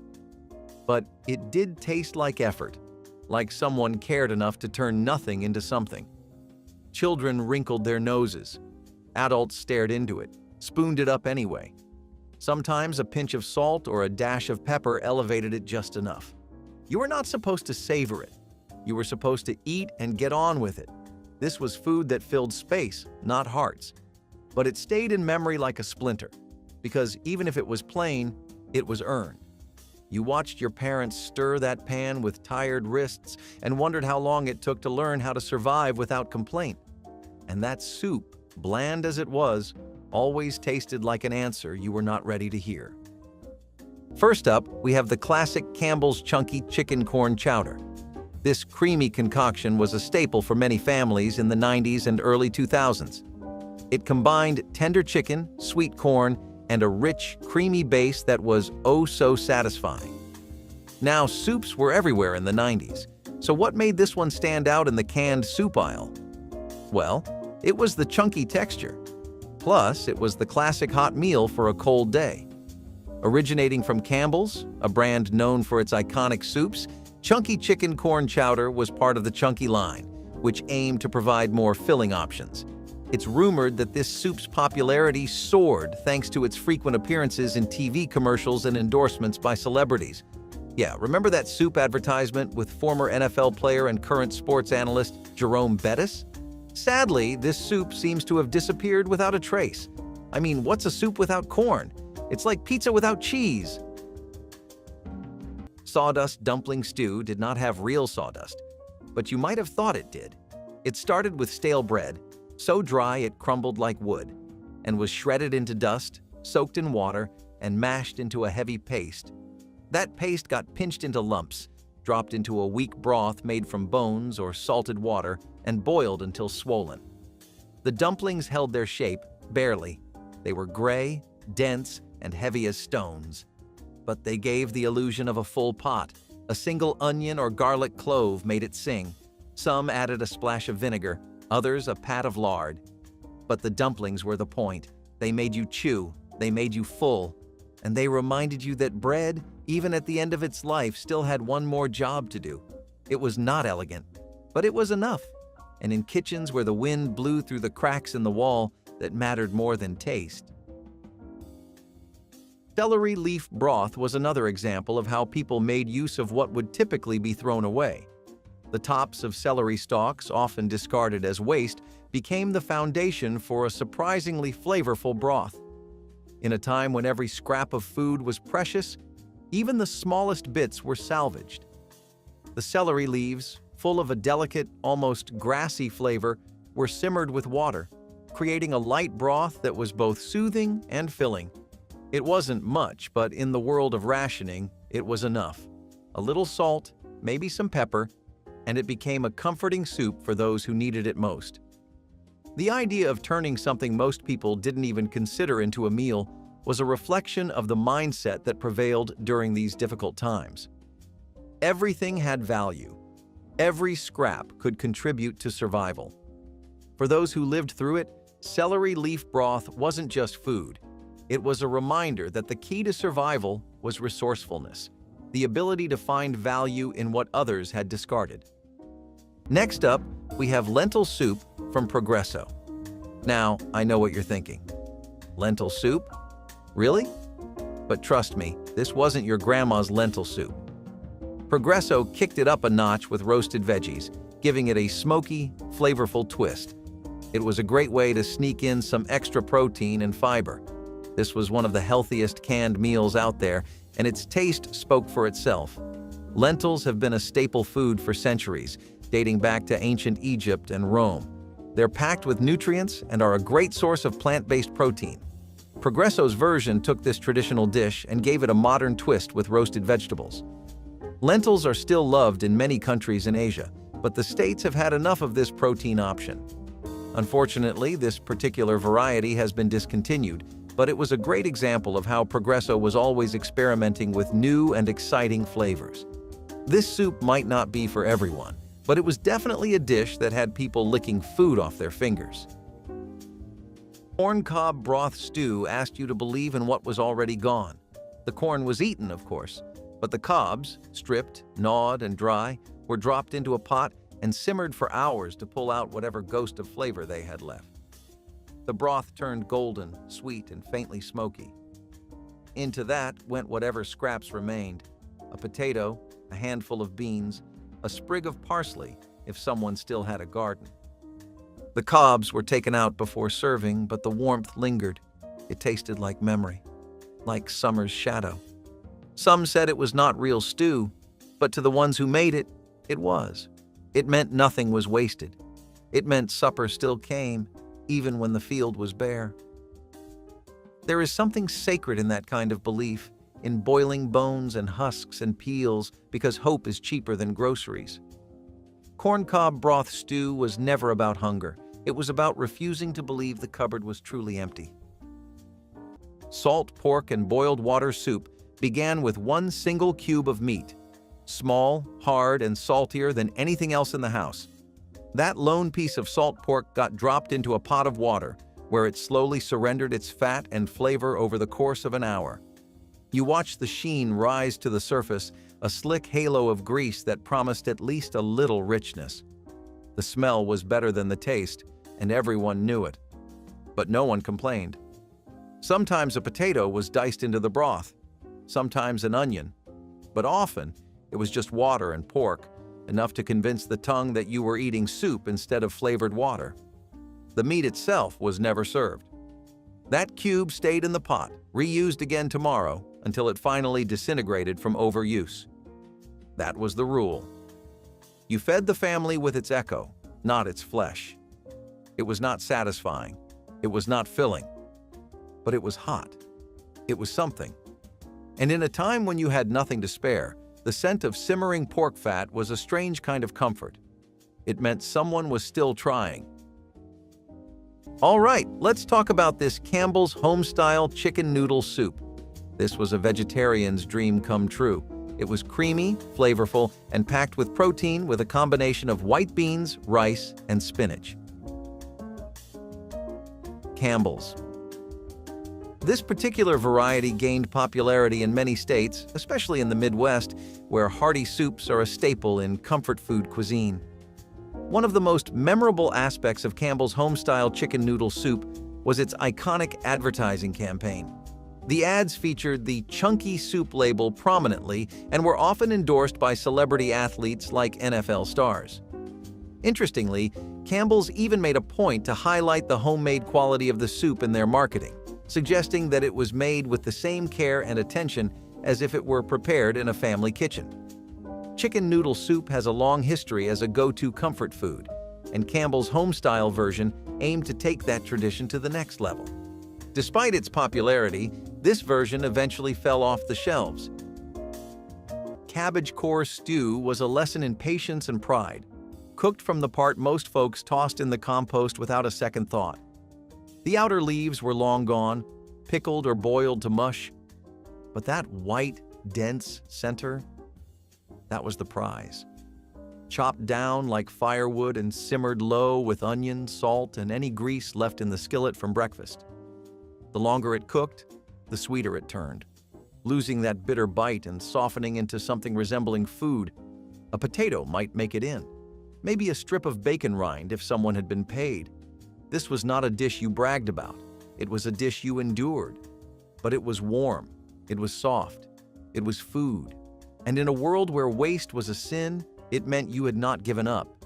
S1: But it did taste like effort, like someone cared enough to turn nothing into something. Children wrinkled their noses. Adults stared into it, spooned it up anyway. Sometimes a pinch of salt or a dash of pepper elevated it just enough. You were not supposed to savor it. You were supposed to eat and get on with it. This was food that filled space, not hearts. But it stayed in memory like a splinter, because even if it was plain, it was earned. You watched your parents stir that pan with tired wrists and wondered how long it took to learn how to survive without complaint. And that soup, bland as it was, always tasted like an answer you were not ready to hear. First up, we have the classic Campbell's Chunky Chicken Corn Chowder. This creamy concoction was a staple for many families in the 90s and early 2000s. It combined tender chicken, sweet corn, and a rich, creamy base that was oh so satisfying. Now, soups were everywhere in the 90s, so what made this one stand out in the canned soup aisle? Well, it was the chunky texture. Plus, it was the classic hot meal for a cold day. Originating from Campbell's, a brand known for its iconic soups, Chunky Chicken Corn Chowder was part of the Chunky line, which aimed to provide more filling options. It's rumored that this soup's popularity soared thanks to its frequent appearances in TV commercials and endorsements by celebrities. Yeah, remember that soup advertisement with former NFL player and current sports analyst Jerome Bettis? Sadly, this soup seems to have disappeared without a trace. I mean, what's a soup without corn? It's like pizza without cheese. Sawdust dumpling stew did not have real sawdust, but you might have thought it did. It started with stale bread, so dry it crumbled like wood, and was shredded into dust, soaked in water, and mashed into a heavy paste. That paste got pinched into lumps, dropped into a weak broth made from bones or salted water, and boiled until swollen. The dumplings held their shape, barely. They were gray, dense, and heavy as stones. But they gave the illusion of a full pot. A single onion or garlic clove made it sing. Some added a splash of vinegar, others a pat of lard. But the dumplings were the point. They made you chew, they made you full, and they reminded you that bread, even at the end of its life, still had one more job to do. It was not elegant, but it was enough. And in kitchens where the wind blew through the cracks in the wall, that mattered more than taste. Celery leaf broth was another example of how people made use of what would typically be thrown away. The tops of celery stalks, often discarded as waste, became the foundation for a surprisingly flavorful broth. In a time when every scrap of food was precious, even the smallest bits were salvaged. The celery leaves, full of a delicate, almost grassy flavor, were simmered with water, creating a light broth that was both soothing and filling. It wasn't much, but in the world of rationing, it was enough. A little salt, maybe some pepper, and it became a comforting soup for those who needed it most. The idea of turning something most people didn't even consider into a meal was a reflection of the mindset that prevailed during these difficult times. Everything had value. Every scrap could contribute to survival. For those who lived through it, celery leaf broth wasn't just food. It was a reminder that the key to survival was resourcefulness, the ability to find value in what others had discarded. Next up, we have lentil soup from Progresso. Now, I know what you're thinking. Lentil soup? Really? But trust me, this wasn't your grandma's lentil soup. Progresso kicked it up a notch with roasted veggies, giving it a smoky, flavorful twist. It was a great way to sneak in some extra protein and fiber. This was one of the healthiest canned meals out there, and its taste spoke for itself. Lentils have been a staple food for centuries, dating back to ancient Egypt and Rome. They're packed with nutrients and are a great source of plant-based protein. Progresso's version took this traditional dish and gave it a modern twist with roasted vegetables. Lentils are still loved in many countries in Asia, but the States have had enough of this protein option. Unfortunately, this particular variety has been discontinued, but it was a great example of how Progresso was always experimenting with new and exciting flavors. This soup might not be for everyone, but it was definitely a dish that had people licking food off their fingers. Corn cob broth stew asked you to believe in what was already gone. The corn was eaten, of course, but the cobs, stripped, gnawed, and dry, were dropped into a pot and simmered for hours to pull out whatever ghost of flavor they had left. The broth turned golden, sweet, and faintly smoky. Into that went whatever scraps remained: a potato, a handful of beans, a sprig of parsley, if someone still had a garden. The cobs were taken out before serving, but the warmth lingered. It tasted like memory, like summer's shadow. Some said it was not real stew, but to the ones who made it, it was. It meant nothing was wasted. It meant supper still came, even when the field was bare. There is something sacred in that kind of belief, in boiling bones and husks and peels, because hope is cheaper than groceries. Corncob broth stew was never about hunger. It was about refusing to believe the cupboard was truly empty. Salt pork and boiled water soup began with one single cube of meat, small, hard, and saltier than anything else in the house. That lone piece of salt pork got dropped into a pot of water, where it slowly surrendered its fat and flavor over the course of an hour. You watched the sheen rise to the surface, a slick halo of grease that promised at least a little richness. The smell was better than the taste, and everyone knew it. But no one complained. Sometimes a potato was diced into the broth, sometimes an onion, but often it was just water and pork, enough to convince the tongue that you were eating soup instead of flavored water. The meat itself was never served. That cube stayed in the pot, reused again tomorrow, until it finally disintegrated from overuse. That was the rule. You fed the family with its echo, not its flesh. It was not satisfying. It was not filling. But it was hot. It was something. And in a time when you had nothing to spare, the scent of simmering pork fat was a strange kind of comfort. It meant someone was still trying. All right, let's talk about this Campbell's home-style chicken noodle soup. This was a vegetarian's dream come true. It was creamy, flavorful, and packed with protein with a combination of white beans, rice, and spinach. Campbell's. This particular variety gained popularity in many states, especially in the Midwest, where hearty soups are a staple in comfort food cuisine. One of the most memorable aspects of Campbell's home-style chicken noodle soup was its iconic advertising campaign. The ads featured the chunky soup label prominently and were often endorsed by celebrity athletes like NFL stars. Interestingly, Campbell's even made a point to highlight the homemade quality of the soup in their marketing, suggesting that it was made with the same care and attention as if it were prepared in a family kitchen. Chicken noodle soup has a long history as a go-to comfort food, and Campbell's home-style version aimed to take that tradition to the next level. Despite its popularity, this version eventually fell off the shelves. Cabbage core stew was a lesson in patience and pride. Cooked from the part most folks tossed in the compost without a second thought. The outer leaves were long gone, pickled or boiled to mush. But that white, dense center, that was the prize. Chopped down like firewood and simmered low with onion, salt, and any grease left in the skillet from breakfast. The longer it cooked, the sweeter it turned, losing that bitter bite and softening into something resembling food. A potato might make it in, maybe a strip of bacon rind if someone had been paid. This was not a dish you bragged about. It was a dish you endured. But it was warm, it was soft, it was food. And in a world where waste was a sin, it meant you had not given up.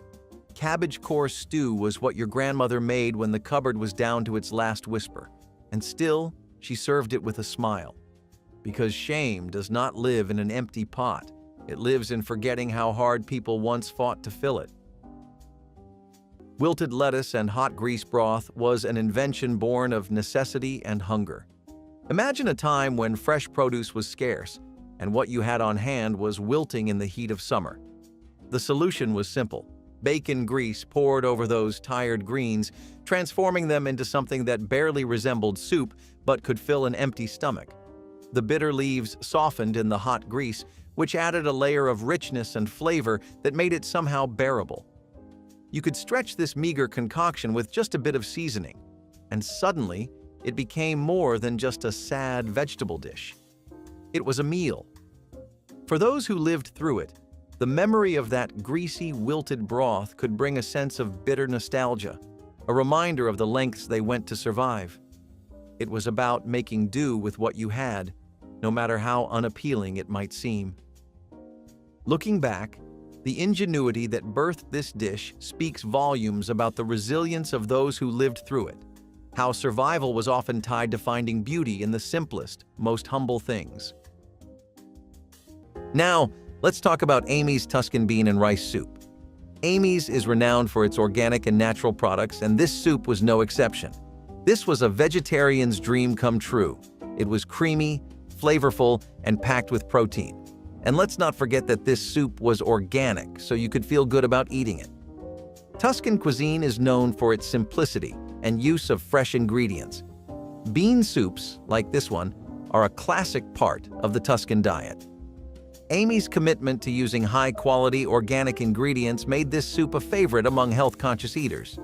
S1: Cabbage core stew was what your grandmother made when the cupboard was down to its last whisper. And still, she served it with a smile. Because shame does not live in an empty pot. It lives in forgetting how hard people once fought to fill it. Wilted lettuce and hot grease broth was an invention born of necessity and hunger. Imagine a time when fresh produce was scarce, and what you had on hand was wilting in the heat of summer. The solution was simple. Bacon grease poured over those tired greens, transforming them into something that barely resembled soup but could fill an empty stomach. The bitter leaves softened in the hot grease, which added a layer of richness and flavor that made it somehow bearable. You could stretch this meager concoction with just a bit of seasoning, and suddenly it became more than just a sad vegetable dish. It was a meal. For those who lived through it, the memory of that greasy, wilted broth could bring a sense of bitter nostalgia, a reminder of the lengths they went to survive. It was about making do with what you had, no matter how unappealing it might seem. Looking back, the ingenuity that birthed this dish speaks volumes about the resilience of those who lived through it, how survival was often tied to finding beauty in the simplest, most humble things. Now, let's talk about Amy's Tuscan bean and rice soup. Amy's is renowned for its organic and natural products, and this soup was no exception. This was a vegetarian's dream come true. It was creamy, flavorful, and packed with protein. And let's not forget that this soup was organic, so you could feel good about eating it. Tuscan cuisine is known for its simplicity and use of fresh ingredients. Bean soups, like this one, are a classic part of the Tuscan diet. Amy's commitment to using high-quality organic ingredients made this soup a favorite among health-conscious eaters.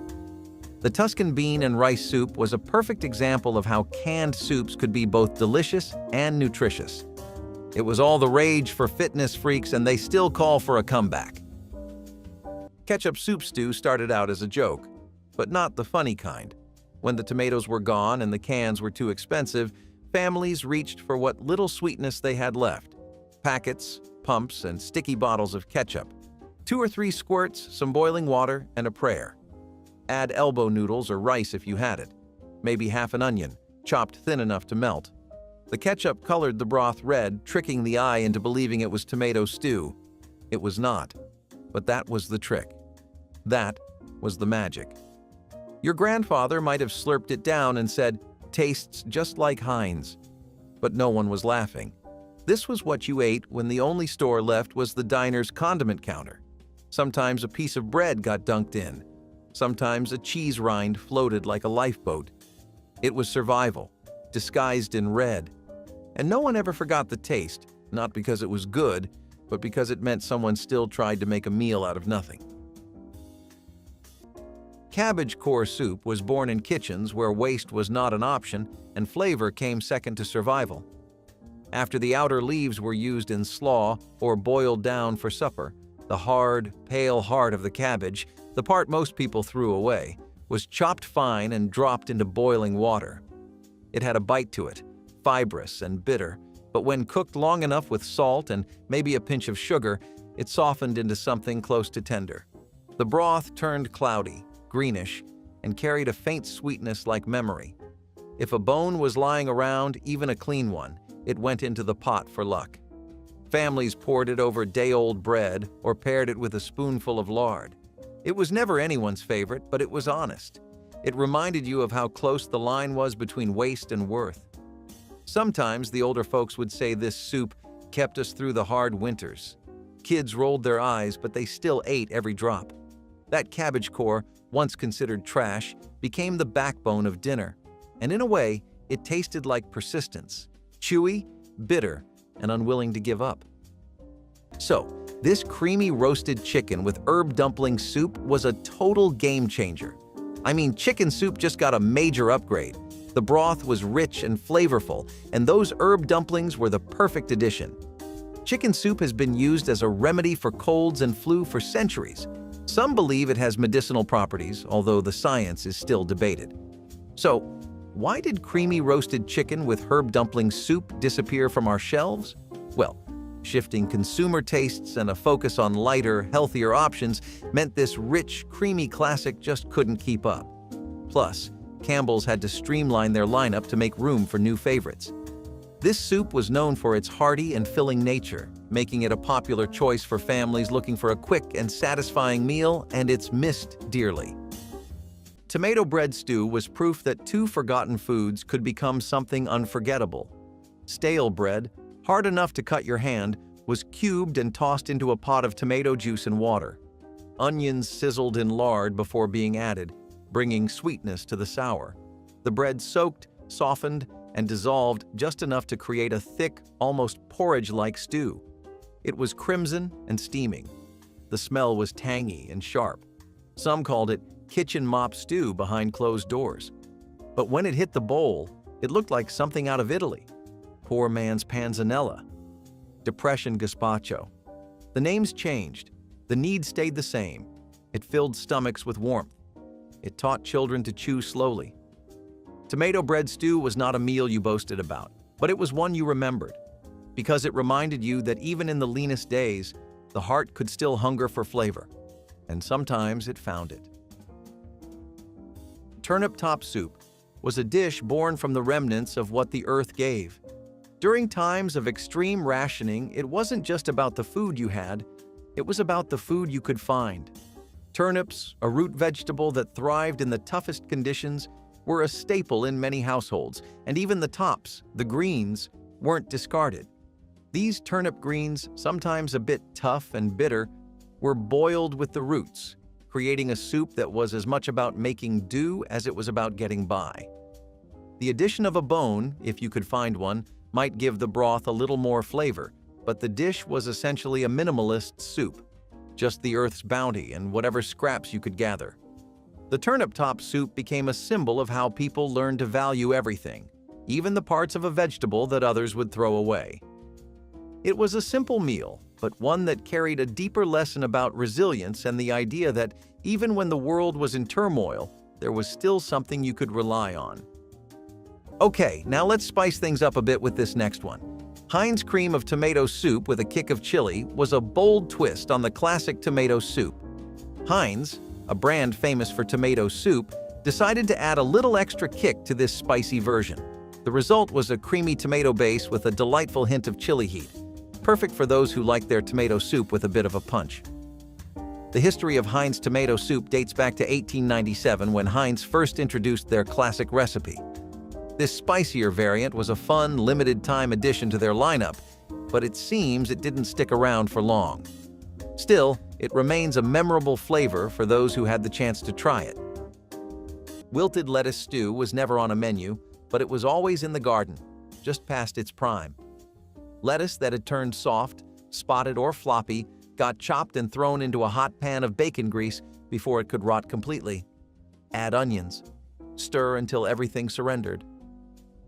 S1: The Tuscan bean and rice soup was a perfect example of how canned soups could be both delicious and nutritious. It was all the rage for fitness freaks, and they still call for a comeback. Ketchup soup stew started out as a joke, but not the funny kind. When the tomatoes were gone and the cans were too expensive, families reached for what little sweetness they had left. Packets, pumps, and sticky bottles of ketchup. 2 or 3 squirts, some boiling water, and a prayer. Add elbow noodles or rice if you had it. Maybe half an onion, chopped thin enough to melt. The ketchup colored the broth red, tricking the eye into believing it was tomato stew. It was not. But that was the trick. That was the magic. Your grandfather might have slurped it down and said, "Tastes just like Heinz." But no one was laughing. This was what you ate when the only store left was the diner's condiment counter. Sometimes a piece of bread got dunked in. Sometimes a cheese rind floated like a lifeboat. It was survival, disguised in red. And no one ever forgot the taste, not because it was good, but because it meant someone still tried to make a meal out of nothing. Cabbage core soup was born in kitchens where waste was not an option and flavor came second to survival. After the outer leaves were used in slaw or boiled down for supper, the hard, pale heart of the cabbage, the part most people threw away, was chopped fine and dropped into boiling water. It had a bite to it, fibrous and bitter, but when cooked long enough with salt and maybe a pinch of sugar, it softened into something close to tender. The broth turned cloudy, greenish, and carried a faint sweetness like memory. If a bone was lying around, even a clean one, it went into the pot for luck. Families poured it over day-old bread or paired it with a spoonful of lard. It was never anyone's favorite, but it was honest. It reminded you of how close the line was between waste and worth. Sometimes the older folks would say this soup kept us through the hard winters. Kids rolled their eyes, but they still ate every drop. That cabbage core, once considered trash, became the backbone of dinner. And in a way, It tasted like persistence, chewy, bitter, and unwilling to give up. So, this creamy roasted chicken with herb dumpling soup was a total game changer. I mean, chicken soup just got a major upgrade. The broth was rich and flavorful, and those herb dumplings were the perfect addition. Chicken soup has been used as a remedy for colds and flu for centuries. Some believe it has medicinal properties, although the science is still debated. So, why did creamy roasted chicken with herb dumpling soup disappear from our shelves? Well, shifting consumer tastes and a focus on lighter, healthier options meant this rich, creamy classic just couldn't keep up. Plus, Campbell's had to streamline their lineup to make room for new favorites. This soup was known for its hearty and filling nature, making it a popular choice for families looking for a quick and satisfying meal, and it's missed dearly. Tomato bread stew was proof that two forgotten foods could become something unforgettable. Stale bread, hard enough to cut your hand, was cubed and tossed into a pot of tomato juice and water. Onions sizzled in lard before being added, bringing sweetness to the sour. The bread soaked, softened, and dissolved just enough to create a thick, almost porridge-like stew. It was crimson and steaming. The smell was tangy and sharp. Some called it kitchen mop stew behind closed doors. But when it hit the bowl, it looked like something out of Italy. Poor man's panzanella. Depression gazpacho. The names changed. The need stayed the same. It filled stomachs with warmth. It taught children to chew slowly. Tomato bread stew was not a meal you boasted about, but it was one you remembered, because it reminded you that even in the leanest days, the heart could still hunger for flavor, and sometimes it found it. Turnip top soup was a dish born from the remnants of what the earth gave. During times of extreme rationing, it wasn't just about the food you had, it was about the food you could find. Turnips, a root vegetable that thrived in the toughest conditions, were a staple in many households, and even the tops, the greens, weren't discarded. These turnip greens, sometimes a bit tough and bitter, were boiled with the roots, creating a soup that was as much about making do as it was about getting by. The addition of a bone, if you could find one, might give the broth a little more flavor, but the dish was essentially a minimalist soup, just the earth's bounty and whatever scraps you could gather. The turnip top soup became a symbol of how people learned to value everything, even the parts of a vegetable that others would throw away. It was a simple meal, but one that carried a deeper lesson about resilience and the idea that even when the world was in turmoil, there was still something you could rely on. Okay, now let's spice things up a bit with this next one. Heinz cream of tomato soup with a kick of chili was a bold twist on the classic tomato soup. Heinz, a brand famous for tomato soup, decided to add a little extra kick to this spicy version. The result was a creamy tomato base with a delightful hint of chili heat, perfect for those who like their tomato soup with a bit of a punch. The history of Heinz tomato soup dates back to 1897 when Heinz first introduced their classic recipe. This spicier variant was a fun, limited-time addition to their lineup, but it seems it didn't stick around for long. Still, it remains a memorable flavor for those who had the chance to try it. Wilted lettuce stew was never on a menu, but it was always in the garden, just past its prime. Lettuce that had turned soft, spotted or floppy, got chopped and thrown into a hot pan of bacon grease before it could rot completely. Add onions. Stir until everything surrendered.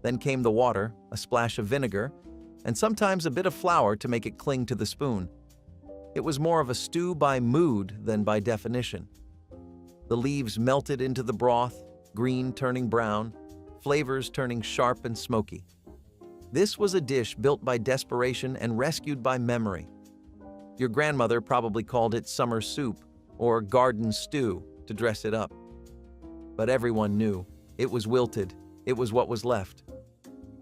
S1: Then came the water, a splash of vinegar, and sometimes a bit of flour to make it cling to the spoon. It was more of a stew by mood than by definition. The leaves melted into the broth, green turning brown, flavors turning sharp and smoky. This was a dish built by desperation and rescued by memory. Your grandmother probably called it summer soup or garden stew to dress it up. But everyone knew it was wilted, it was what was left.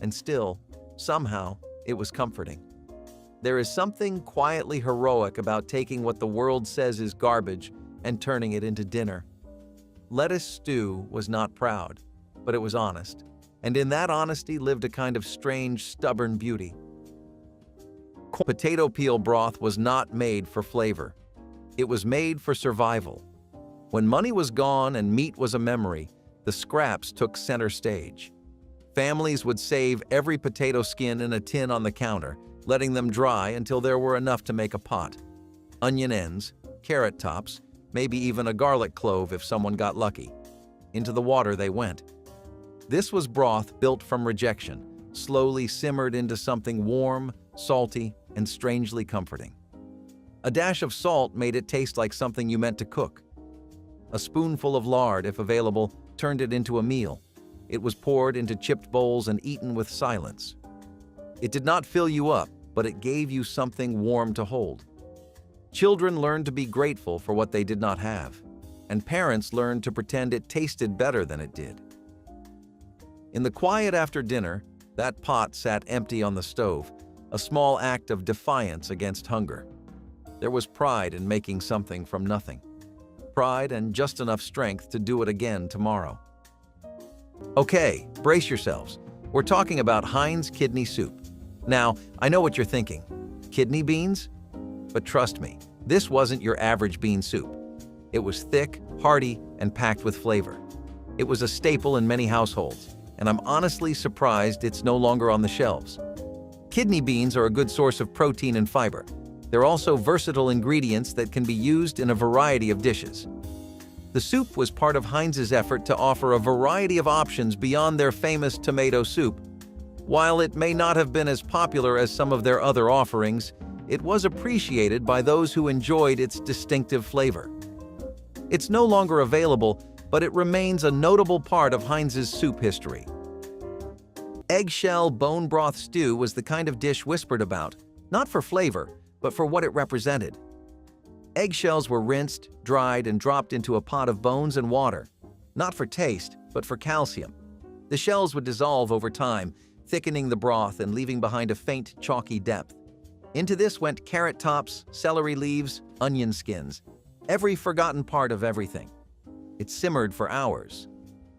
S1: And still, somehow, it was comforting. There is something quietly heroic about taking what the world says is garbage and turning it into dinner. Lettuce stew was not proud, but it was honest, and in that honesty lived a kind of strange, stubborn beauty. Potato peel broth was not made for flavor. It was made for survival. When money was gone and meat was a memory, the scraps took center stage. Families would save every potato skin in a tin on the counter, letting them dry until there were enough to make a pot. Onion ends, carrot tops, maybe even a garlic clove if someone got lucky. Into the water they went. This was broth built from rejection, slowly simmered into something warm, salty, and strangely comforting. A dash of salt made it taste like something you meant to cook. A spoonful of lard, if available, turned it into a meal. It was poured into chipped bowls and eaten with silence. It did not fill you up, but it gave you something warm to hold. Children learned to be grateful for what they did not have, and parents learned to pretend it tasted better than it did. In the quiet after dinner, that pot sat empty on the stove, a small act of defiance against hunger. There was pride in making something from nothing. Pride and just enough strength to do it again tomorrow. Okay, brace yourselves. We're talking about Heinz kidney soup. Now, I know what you're thinking. Kidney beans? But trust me, this wasn't your average bean soup. It was thick, hearty, and packed with flavor. It was a staple in many households, and I'm honestly surprised it's no longer on the shelves. Kidney beans are a good source of protein and fiber. They're also versatile ingredients that can be used in a variety of dishes. The soup was part of Heinz's effort to offer a variety of options beyond their famous tomato soup. While it may not have been as popular as some of their other offerings, it was appreciated by those who enjoyed its distinctive flavor. It's no longer available, but it remains a notable part of Heinz's soup history. Eggshell bone broth stew was the kind of dish whispered about, not for flavor, but for what it represented. Eggshells were rinsed, dried, and dropped into a pot of bones and water, not for taste, but for calcium. The shells would dissolve over time, thickening the broth and leaving behind a faint, chalky depth. Into this went carrot tops, celery leaves, onion skins, every forgotten part of everything. It simmered for hours,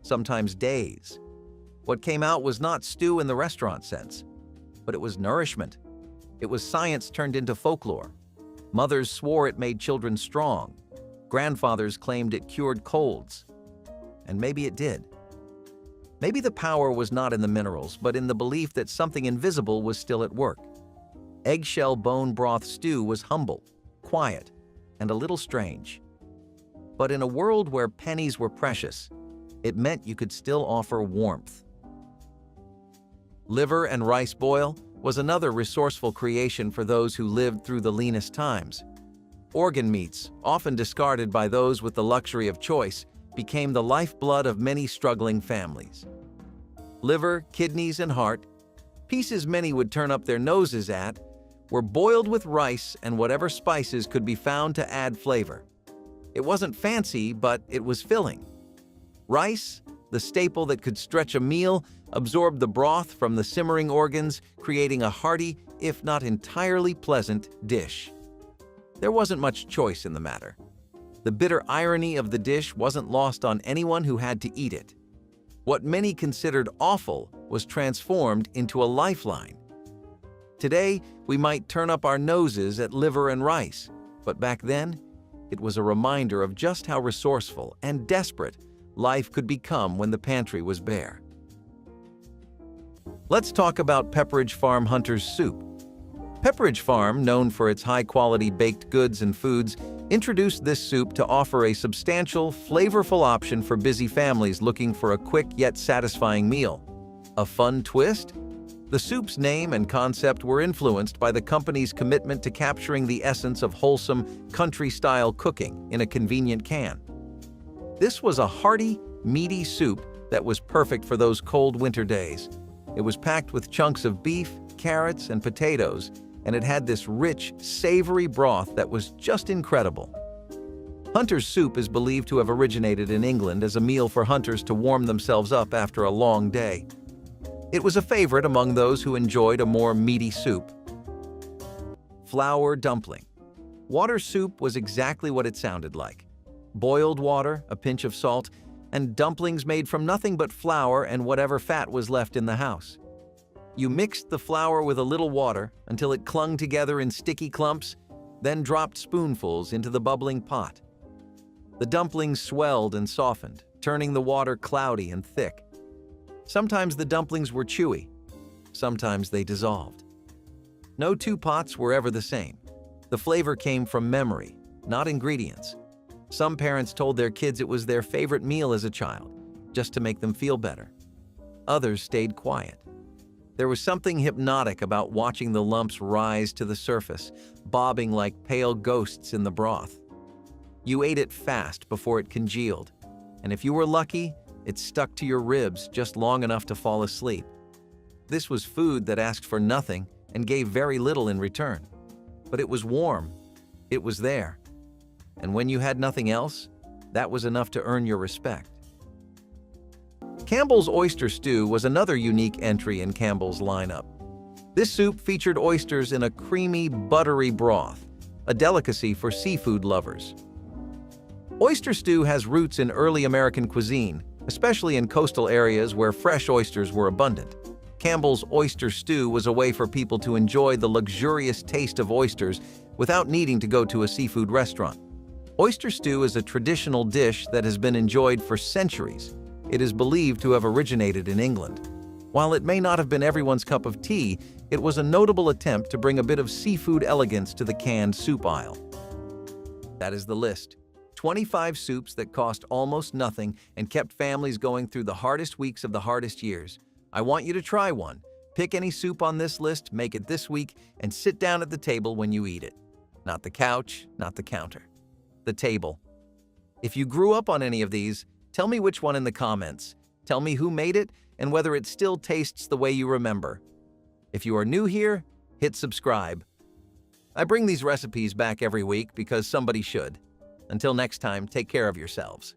S1: sometimes days. What came out was not stew in the restaurant sense, but it was nourishment. It was science turned into folklore. Mothers swore it made children strong. Grandfathers claimed it cured colds. And maybe it did. Maybe the power was not in the minerals, but in the belief that something invisible was still at work. Eggshell bone broth stew was humble, quiet, and a little strange. But in a world where pennies were precious, it meant you could still offer warmth. Liver and rice boil was another resourceful creation for those who lived through the leanest times. Organ meats, often discarded by those with the luxury of choice, became the lifeblood of many struggling families. Liver, kidneys, and heart, pieces many would turn up their noses at, were boiled with rice and whatever spices could be found to add flavor. It wasn't fancy, but it was filling. Rice, the staple that could stretch a meal, absorbed the broth from the simmering organs, creating a hearty, if not entirely pleasant, dish. There wasn't much choice in the matter. The bitter irony of the dish wasn't lost on anyone who had to eat it. What many considered awful was transformed into a lifeline. Today, we might turn up our noses at liver and rice, but back then, it was a reminder of just how resourceful and desperate life could become when the pantry was bare. Let's talk about Pepperidge Farm Hunter's soup. Pepperidge Farm, known for its high-quality baked goods and foods, introduced this soup to offer a substantial, flavorful option for busy families looking for a quick yet satisfying meal. A fun twist? The soup's name and concept were influenced by the company's commitment to capturing the essence of wholesome, country-style cooking in a convenient can. This was a hearty, meaty soup that was perfect for those cold winter days. It was packed with chunks of beef, carrots, and potatoes, and it had this rich, savory broth that was just incredible. Hunter's soup is believed to have originated in England as a meal for hunters to warm themselves up after a long day. It was a favorite among those who enjoyed a more meaty soup. Flour dumpling. Water soup was exactly what it sounded like. Boiled water, a pinch of salt, and dumplings made from nothing but flour and whatever fat was left in the house. You mixed the flour with a little water until it clung together in sticky clumps, then dropped spoonfuls into the bubbling pot. The dumplings swelled and softened, turning the water cloudy and thick. Sometimes the dumplings were chewy. Sometimes they dissolved. No two pots were ever the same. The flavor came from memory, not ingredients. Some parents told their kids it was their favorite meal as a child, just to make them feel better. Others stayed quiet. There was something hypnotic about watching the lumps rise to the surface, bobbing like pale ghosts in the broth. You ate it fast before it congealed, and if you were lucky, it stuck to your ribs just long enough to fall asleep. This was food that asked for nothing and gave very little in return. But it was warm. It was there. And when you had nothing else, that was enough to earn your respect. Campbell's oyster stew was another unique entry in Campbell's lineup. This soup featured oysters in a creamy, buttery broth, a delicacy for seafood lovers. Oyster stew has roots in early American cuisine, especially in coastal areas where fresh oysters were abundant. Campbell's oyster stew was a way for people to enjoy the luxurious taste of oysters without needing to go to a seafood restaurant. Oyster stew is a traditional dish that has been enjoyed for centuries. It is believed to have originated in England. While it may not have been everyone's cup of tea, it was a notable attempt to bring a bit of seafood elegance to the canned soup aisle. That is the list. 25 soups that cost almost nothing and kept families going through the hardest weeks of the hardest years. I want you to try one. Pick any soup on this list, make it this week, and sit down at the table when you eat it. Not the couch, not the counter. The table. If you grew up on any of these, tell me which one in the comments. Tell me who made it and whether it still tastes the way you remember. If you are new here, hit subscribe. I bring these recipes back every week because somebody should. Until next time, take care of yourselves.